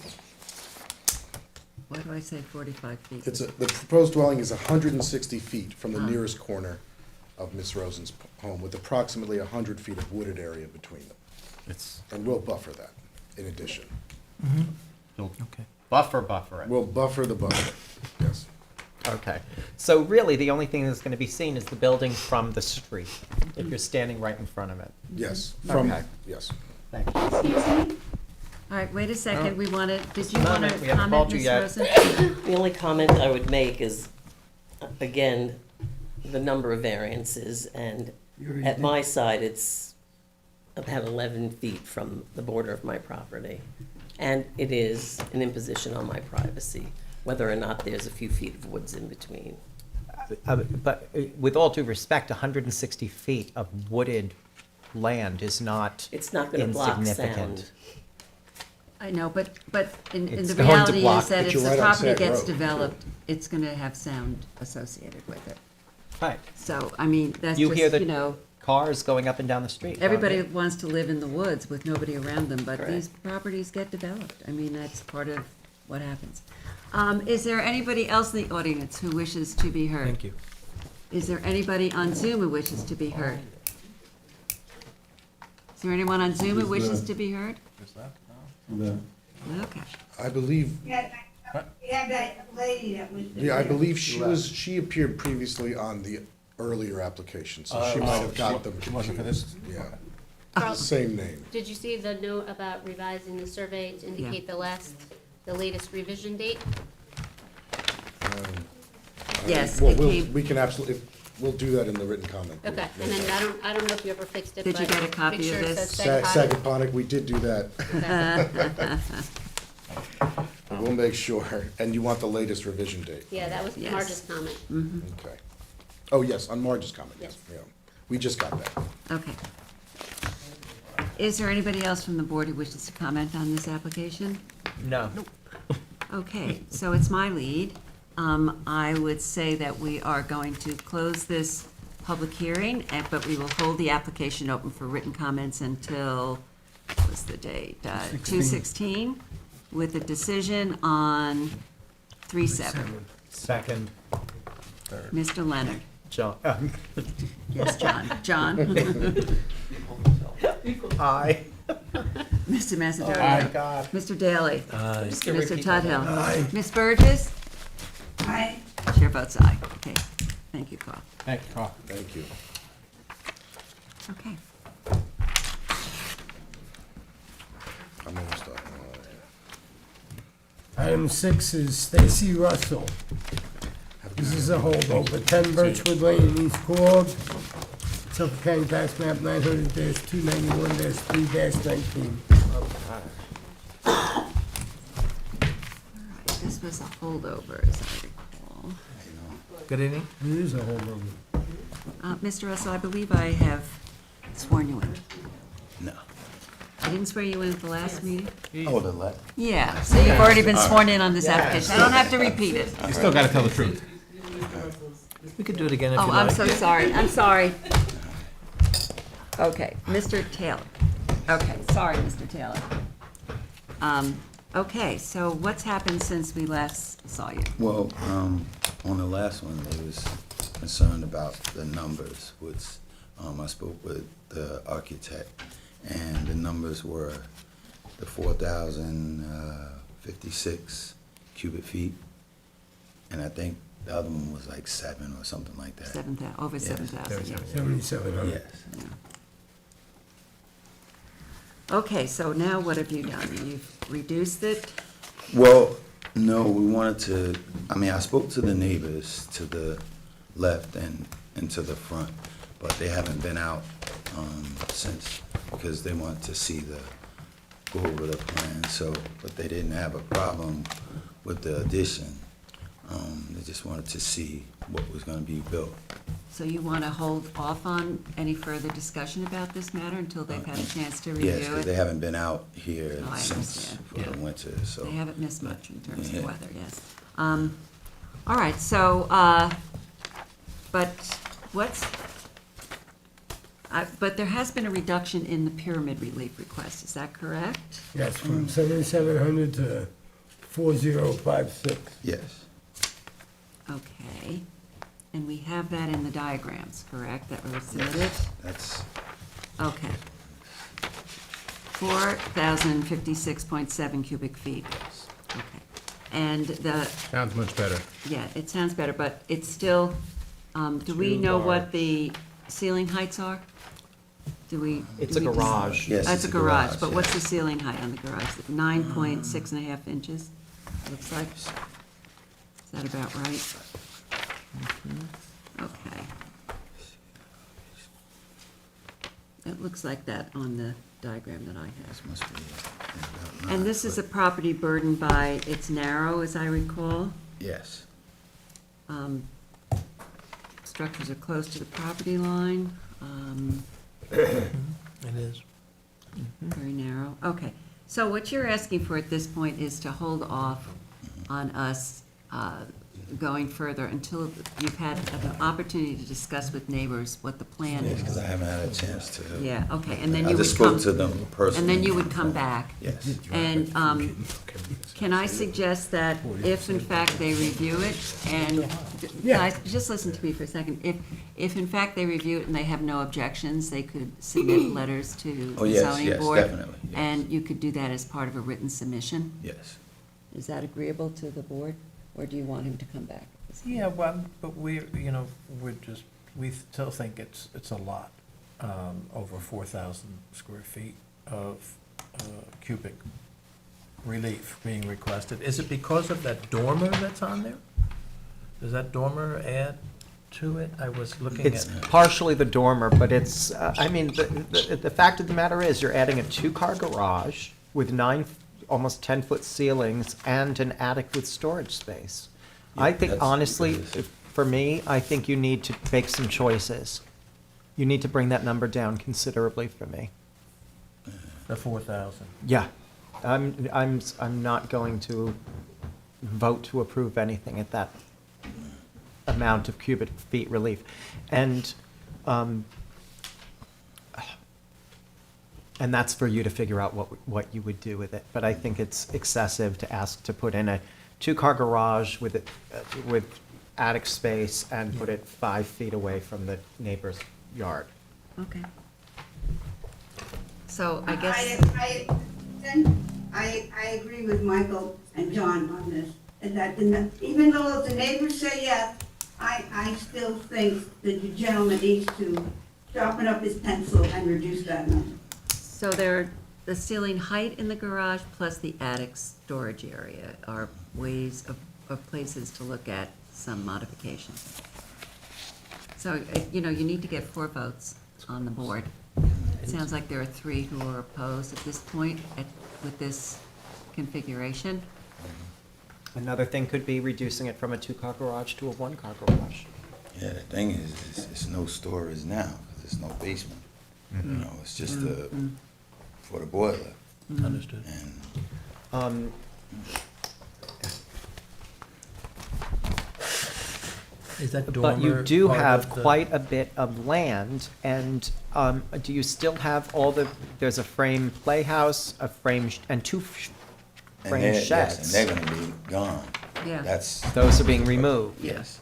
Why do I say 45 feet? The proposed dwelling is 160 feet from the nearest corner of Miss Rosen's home, with approximately 100 feet of wooded area between them. And we'll buffer that in addition. Okay. Buffer it. We'll buffer the buffer, yes. Okay. So really, the only thing that's gonna be seen is the building from the street, if you're standing right in front of it. Yes, Okay. yes. Thank you. All right, wait a second, did you want to Moment, we haven't comment, called you Ms. yet. Rosen? The only comment I would make is, again, the number of variances, and at my side, it's about 11 feet from the border of my property. And it is an imposition on my privacy, whether or not there's a few feet of woods in between. But with all due respect, 160 feet of wooded land is not It's not gonna block insignificant. sound. I know, but in It's the going to reality block- is that But if you're the right on property Sag gets Road, developed, it's going to have sound associated with it. Right. So, I mean, that's You hear just, the cars going up and down the street. don't everybody you? wants to live in the woods with nobody around them, but Correct. these properties get developed. I mean, that's part of what happens. Is there anybody else in the audience who wishes to be heard? Thank you. Is there anybody on Zoom who wishes to be heard? Is there anyone on Zoom who wishes to be heard? Okay. I believe, We had that lady that was. I believe she appeared previously on the earlier application, so she might have got them She wasn't for this? confused. Yeah, Carl, same name. did you see the note about revising the survey to indicate the latest revision date? Yes, Well, it came- we can absolutely, we'll do that in the written comment. Okay, and then I don't know if you ever fixed it, Did you but get a copy make sure of it this? says Sagaponic, we did do that. We'll make sure, and you want the latest revision date? Yeah, that was Yes. Marge's comment. Okay. Oh, yes, on Marge's comment, yes, Yes. yeah. We just got that. Okay. Is there anybody else from the board who wishes to comment on this application? No. Okay, so it's my lead. I would say that we are going to close this public hearing, but we will hold the application open for written comments until, what's the date? 2/16, with a decision on 3/7. Second. Mr. Leonard. John. Yes, John. John? Aye. Mr. Oh, my Macedonia? God. Mr. Daly? Aye. Just gonna Mr. repeat Tudhill? that. Ms. Burgess? Aye. Chair votes votes aye. Okay, thank you, Carl. Thank you, Carl. Thank you. Okay. I'm almost done. Item 6 is Stacy Russell. This is a holdover, 10 Birchwood Lane in East Quogue, Suffolk County Tax Map 900-291-3-19. This was a holdover, as I recall. Good evening. It is a holdover. Mr. Russell, I believe I have sworn you in. No. I didn't swear you in at the last meeting? Oh, the left. Yeah, so you've already been sworn in on this application. I don't have to repeat it. You still gotta tell the truth. We could do it again if you Oh, like. I'm so sorry, I'm sorry. Okay, Mr. Taylor. Okay, sorry, Mr. Taylor. Okay, so what's happened since we last saw you? Well, on the last one, they was concerned about the numbers, which I spoke with the architect, and the numbers were the 4,056 cubic feet, and I think the other one was like 7 or something like that. 7,000, over Yes. 7,000, yeah. 7,700. Yes. Okay, so now what have you done? You've reduced it? Well, no, we wanted to, I mean, I spoke to the neighbors to the left and to the front, but they haven't been out since, because they wanted to see go over the plan, so, but they didn't have a problem with the addition. They just wanted to see what was gonna be built. So you want to hold off on any further discussion about this matter until they've had a chance to review it? Yes, because they haven't been out here Oh, I since understand. for the winter, so. They haven't missed much in terms Yeah. of weather, yes. All right, so, but what's, but there has been a reduction in the pyramid relief request, is that correct? Yes, from 7,700 to 4,056. Yes. Okay, and we have that in the diagrams, correct, that were submitted? That's, Okay. 4,056.7 cubic feet. Okay. And the, Sounds much better. yeah, it sounds better, but it's still, do we know what the ceiling heights are? Do we? It's do a we just- garage. Yes, Oh, it's it's a a garage, garage, but yeah. what's the ceiling height on the garage? 9.6 and a half inches, looks like. Is that about right? Okay. It looks like that on the diagram that I have. must be about 9 And this is a foot. property burdened by, it's narrow, as I recall. Yes. Structures are close to the property line. It is. Very narrow. Okay. So what you're asking for at this point is to hold off on us going further until you've had an opportunity to discuss with neighbors what the plan Yes, because is. I haven't had a chance to. Yeah, okay, and then I you would just come. spoke to them personally. And then you would come back. Yes. And can I suggest that if in fact they review it, and, guys, just listen to me for a second. If in fact they review it and they have no objections, they could submit letters to Oh, the yes, zoning yes, board. definitely, yes. And you could do that as part of a written submission. Yes. Is that agreeable to the board, or do you want him to come back? Yeah, well, but we still think it's a lot, over 4,000 square feet of cubic relief being requested. Is it because of that dormer that's on there? Does that dormer add to it? I was looking at. It's partially the dormer, but it's, I mean, the fact of the matter is, you're adding a 2-car garage with 9, almost 10-foot ceilings and an attic with storage space. I think that's- honestly, for me, I think you need to make some choices. You need to bring that number down considerably for me. The 4,000. Yeah, I'm not going to vote to approve anything at that amount of cubic feet relief. And that's for you to figure out what you would do with it. But I think it's excessive to ask to put in a 2-car garage with attic space and put it 5 feet away from the neighbor's yard. Okay. So I guess, I agree with Michael and John on this, and that even though the neighbors say yes, I still think that the gentleman needs to sharpen up his pencil and reduce that number. So the ceiling height in the garage plus the attic storage area are ways of places to look at some modifications. So, you need to get 4 votes on the board. It sounds like there are 3 who are opposed at this point with this configuration. Another thing could be reducing it from a 2-car garage to a 1-car garage. Yeah, the thing is, it's no storage now, because there's no basement. It's just for the boiler. Understood. And Is that But you dormer do part have of the- quite a bit of land, and do you still have there's a frame playhouse, a frame, and 2 frame yes, sheds? and they're gonna be gone. Yeah. Those are being removed. Yes.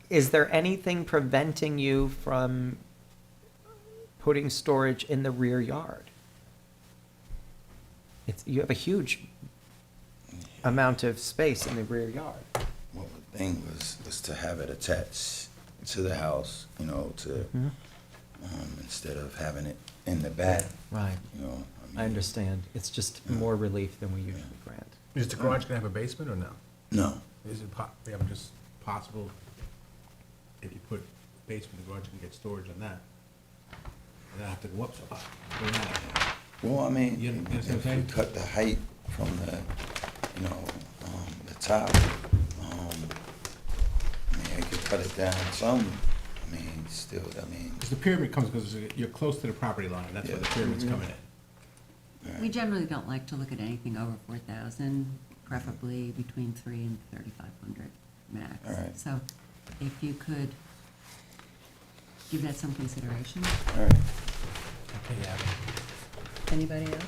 Is there anything preventing you from putting storage in the rear yard? You have a huge amount of space in the rear yard. Well, the thing was to have it attached to the house, instead of having it in the back. Right. I understand. It's just more relief than we usually grant. Is the garage gonna have a basement or no? No. Is it just possible, if you put basement in the garage, you can get storage on that? And not have to go up so high. Well, I mean, You understand what I'm if you saying? cut the height from the top, I could cut it down some, Because the pyramid comes, because you're close to the property line, that's where the pyramid's coming in. We generally don't like to look at anything over 4,000, preferably between 3 and 3,500 max. All right. So if you could give that some consideration. All right. Anybody else?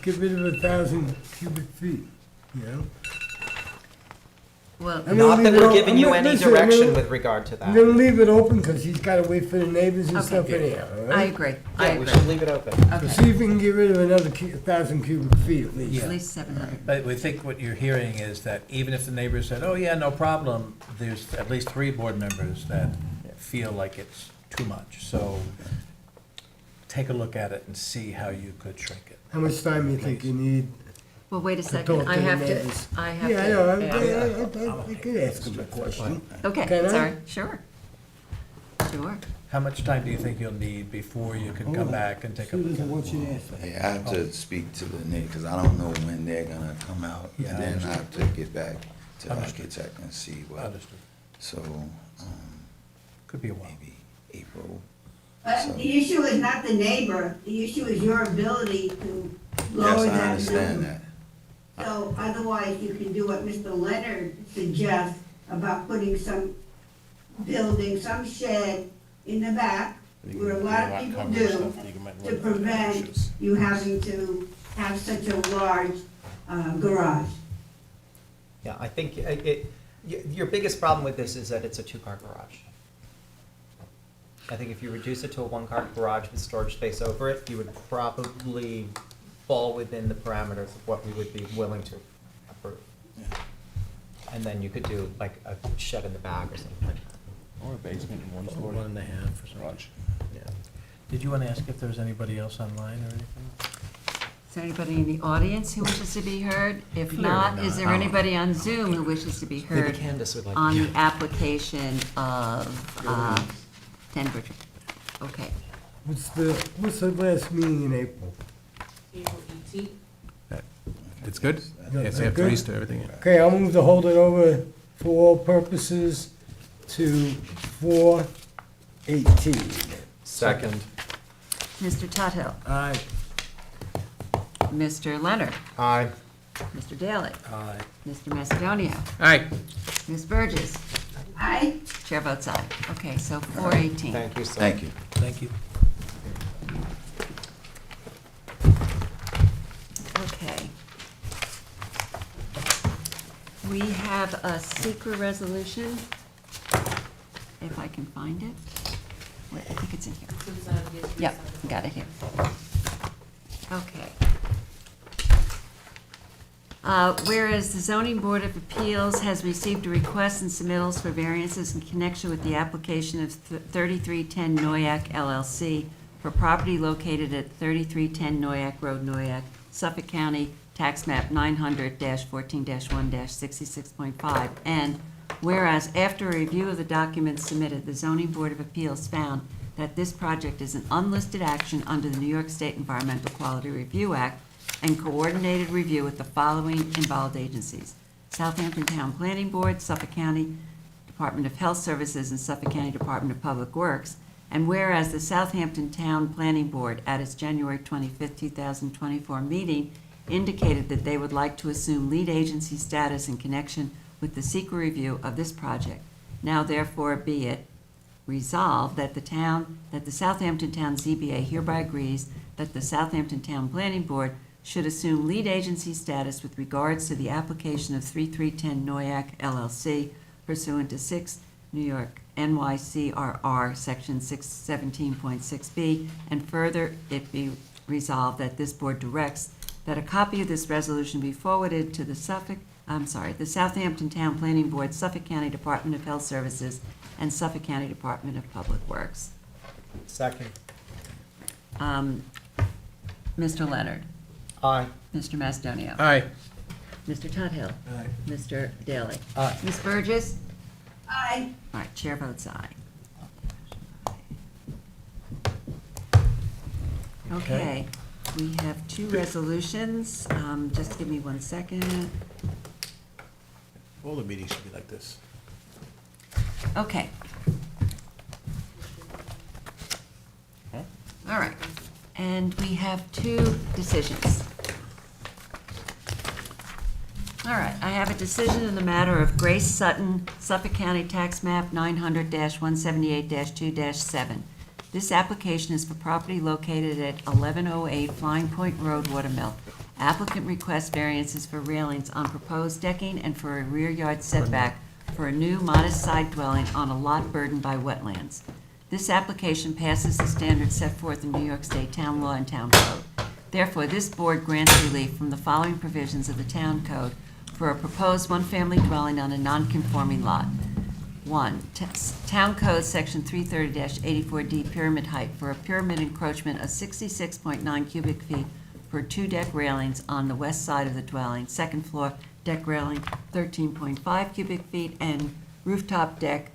Get rid of 1,000 cubic feet, Well, Not that we're giving you any direction with regard to I'm gonna that. leave it open, because he's gotta wait for the neighbors and Okay. stuff anyhow, all I right? agree. Yeah, we should leave it open. So Okay. see if we can get rid of another 1,000 cubic feet at least. At least 700. But we think what you're hearing is that even if the neighbors said, oh, yeah, no problem, there's at least 3 board members that feel like it's too much. So take a look at it and see how you could shrink it. How much time do you think you need? Well, wait a to second. talk I to the have neighbors? to, I have Yeah, I know, to. I could ask him a question. Okay, Can I? sorry, sure. Sure. How much time do you think you'll need before you can come back and take a look at it? want you to ask. Hey, I have to speak to the neighbor, because I don't know when they're gonna come out. Yeah, And I then I have to get back to the Understood. architect and see what. Understood. So, Could be a while. maybe April. But the issue is not the neighbor, the issue is your ability to Yes, lower I that understand number. that. So otherwise, you can do what Mr. Leonard suggests about putting some building, some shed in the back, where a lot of people do, to prevent you having to have such a large garage. Yeah, I think your biggest problem with this is that it's a 2-car garage. I think if you reduce it to a 1-car garage with storage space over it, you would probably fall within the parameters of what we would be willing to approve. And then you could do like a shed in the back or something like that. Or a basement and 1 story. 1.5 or something. Garage. Yeah. Did you want to ask if there's anybody else online or anything? Is there anybody in the audience who wishes to be heard? If not, is there anybody on Zoom who wishes to be Maybe heard Candace would like. on the application of 10 Bridget? Okay. What's the last meeting in April? It's good? Yeah, Yes, after good? Easter, everything. Okay, I'll move to hold it over for all purposes to 4/18. Second. Mr. Tuthill. Aye. Mr. Leonard. Aye. Mr. Daly. Aye. Mr. Macedonia. Aye. Ms. Burgess. Aye. Chair votes aye. Okay, so 4/18. Thank you, sir. Thank you. Thank you. Okay. We have a secret resolution, if I can find it. Wait, I think it's in here. Yep, got it here. Okay. Whereas the Zoning Board of Appeals has received a request and submittals for variances in connection with the application of 3310 Noyak LLC for property located at 3310 Noyak Road, Noyak, Suffolk County, tax map 900-14-1-66.5. And whereas after a review of the documents submitted, the Zoning Board of Appeals found that this project is an unlisted action under the New York State Environmental Quality Review Act and coordinated review with the following involved agencies: Southampton Town Planning Board, Suffolk County Department of Health Services, and Suffolk County Department of Public Works. And whereas the Southampton Town Planning Board, at its January 25, 2024 meeting, indicated that they would like to assume lead agency status in connection with the secret review of this project. Now therefore be it resolved that the Southampton Town ZBA hereby agrees that the Southampton Town Planning Board should assume lead agency status with regards to the application of 3310 Noyak LLC pursuant to 6 New York NYCRR Section 617.6B, and further it be resolved that this board directs that a copy of this resolution be forwarded to the Southampton Town Planning Board, Suffolk County Department of Health Services, and Suffolk County Department of Public Works. Second. Mr. Leonard. Aye. Mr. Macedonia. Aye. Mr. Tudhill. Aye. Mr. Daly. Aye. Ms. Burgess. Aye. All right, chair votes aye. Okay, we have two resolutions. Just give me 1 second. All the meetings should be like this. Okay. All right, and we have two decisions. All right, I have a decision in the matter of Grace Sutton, Suffolk County Tax Map 900-178-2-7. This application is for property located at 1108 Flying Point Road, Watermill. Applicant requests variances for railings on proposed decking and for a rear yard setback for a new modest side dwelling on a lot burdened by wetlands. This application passes the standards set forth in New York State Town Law and Town Code. Therefore, this board grants relief from the following provisions of the Town Code for a proposed one-family dwelling on a non-conforming lot. 1, Town Code Section 330-84D pyramid height for a pyramid encroachment of 66.9 cubic feet for 2 deck railings on the west side of the dwelling. Second floor deck railing 13.5 cubic feet and rooftop deck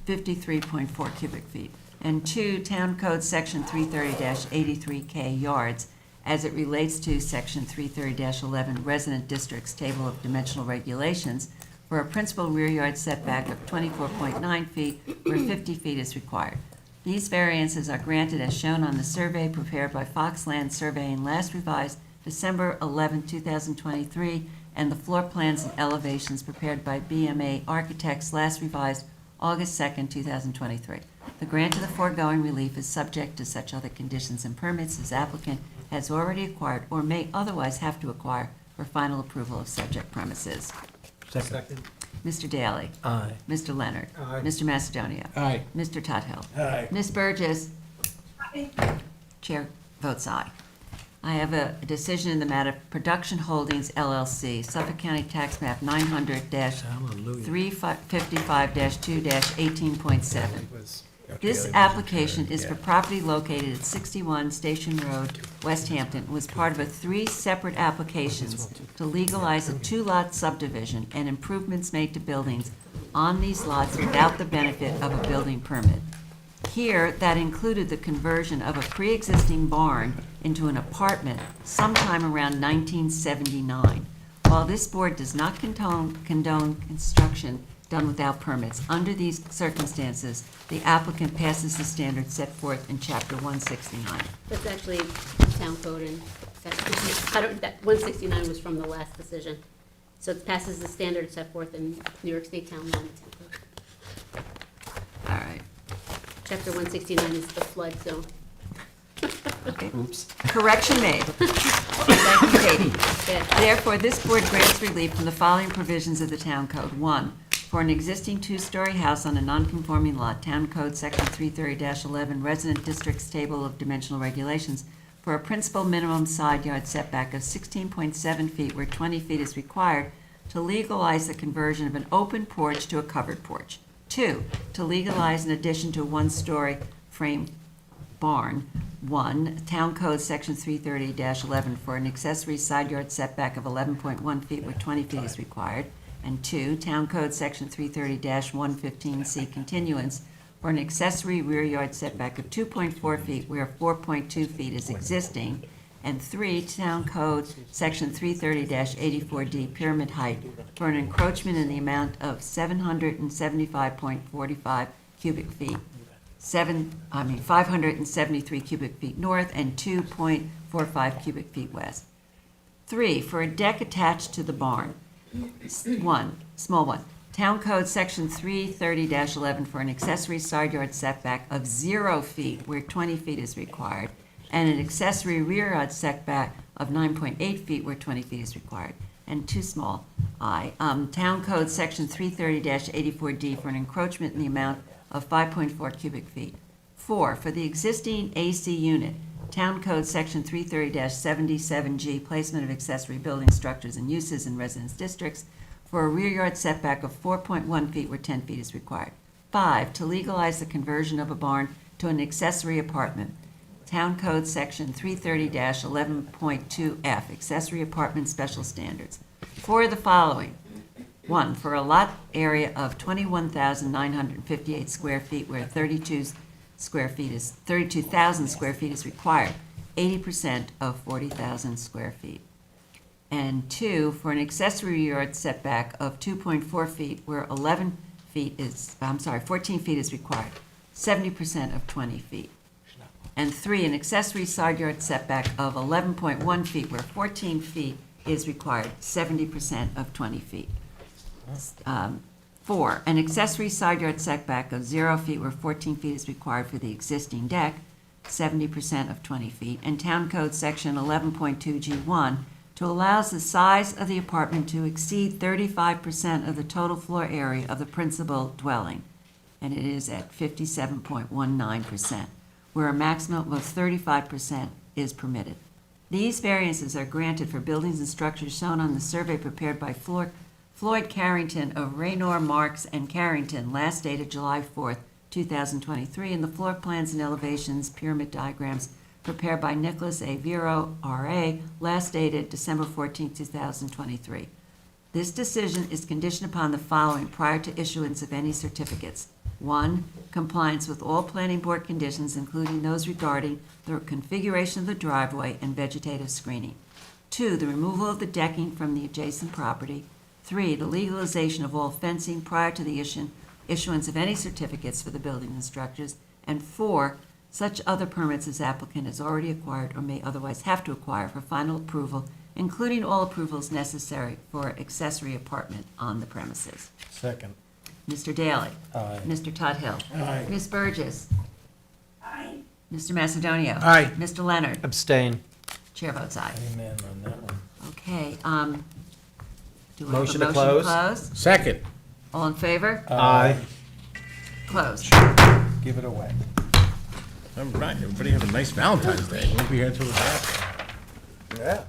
53.4 cubic feet. And 2, Town Code Section 330-83K yards as it relates to Section 330-11 Resident Districts Table of Dimensional Regulations for a principal rear yard setback of 24.9 feet where 50 feet is required. These variances are granted as shown on the survey prepared by Foxland Surveying, last revised December 11, 2023, and the floor plans and elevations prepared by BMA Architects, last revised August 2nd, 2023. The grant of the foregoing relief is subject to such other conditions and permits as applicant has already acquired or may otherwise have to acquire for final approval of subject premises. Second. Mr. Daly. Aye. Mr. Leonard. Aye. Mr. Macedonia. Aye. Mr. Tudhill. Aye. Ms. Burgess. Aye. Chair votes aye. I have a decision in the matter of Production Holdings LLC, Suffolk County Tax Map 900-355-2-18.7. This application is for property located at 61 Station Road, West Hampton. It was part of 3 separate applications to legalize a 2-lot subdivision and improvements made to buildings on these lots without the benefit of a building permit. Here, that included the conversion of a pre-existing barn into an apartment sometime around 1979. While this board does not condone construction done without permits, under these circumstances, the applicant passes the standards set forth in Chapter 169. That's actually town code and that 169 was from the last decision. So it passes the standards set forth in New York State Town Law and Town Code. All right. Chapter 169 is the flood zone. Okay. Oops. Correction made. Thank you, Katie. Yeah. Therefore, this board grants relief from the following provisions of the Town Code. 1, for an existing 2-story house on a non-conforming lot, Town Code Section 330-11, Resident Districts Table of Dimensional Regulations, for a principal minimum side yard setback of 16.7 feet where 20 feet is required to legalize the conversion of an open porch to a covered porch. 2, to legalize an addition to a one-story frame barn. 1, Town Code Section 330-11 for an accessory side yard setback of 11.1 feet where 20 feet is required. And 2, Town Code Section 330-115C continuance for an accessory rear yard setback of 2.4 feet where 4.2 feet is existing. And 3, Town Code Section 330-84D pyramid height for an encroachment in the amount of 775.45 cubic feet. 573 cubic feet north and 2.45 cubic feet west. 3, for a deck attached to the barn. 1, small one, Town Code Section 330-11 for an accessory side yard setback of 0 feet where 20 feet is required, and an accessory rear yard setback of 9.8 feet where 20 feet is required. And 2, small I, Town Code Section 330-84D for an encroachment in the amount of 5.4 cubic feet. 4, for the existing AC unit, Town Code Section 330-77G, placement of accessory building structures and uses in residence districts for a rear yard setback of 4.1 feet where 10 feet is required. 5, to legalize the conversion of a barn to an accessory apartment, Town Code Section 330-11.2F, accessory apartment special standards. For the following: 1, for a lot area of 21,958 square feet where 32,000 square feet is required, 80% of 40,000 square feet. And 2, for an accessory yard setback of 2.4 feet where 14 feet is required, 70% of 20 feet. And 3, an accessory side yard setback of 11.1 feet where 14 feet is required, 70% of 20 feet. 4, an accessory side yard setback of 0 feet where 14 feet is required for the existing deck, 70% of 20 feet. And Town Code Section 11.2G1 to allow the size of the apartment to exceed 35% of the total floor area of the principal dwelling, and it is at 57.19%, where a maximum of 35% is permitted. These variances are granted for buildings and structures shown on the survey prepared by Floyd Carrington of Raynor, Marks, and Carrington, last dated July 4th, 2023, and the floor plans and elevations pyramid diagrams prepared by Nicholas A. Vero, R.A., last dated December 14th, 2023. This decision is conditioned upon the following prior to issuance of any certificates. 1, compliance with all planning board conditions, including those regarding the configuration of the driveway and vegetative screening. 2, the removal of the decking from the adjacent property. 3, the legalization of all fencing prior to the issuance of any certificates for the buildings and structures. And 4, such other permits as applicant has already acquired or may otherwise have to acquire for final approval, including all approvals necessary for accessory apartment on the premises. Second. Mr. Daly? Aye. Mr. Tudhill? Aye. Ms. Burgess? Aye. Mr. Macedonio? Aye. Mr. Leonard? Abstain. Chair votes aye. Amen on that one. Okay, do we have a Motion to motion to close? close? Second. All in favor? Aye. Closed. Give it away. All right, everybody have a nice Valentine's Day. We'll be here until the after. Yeah.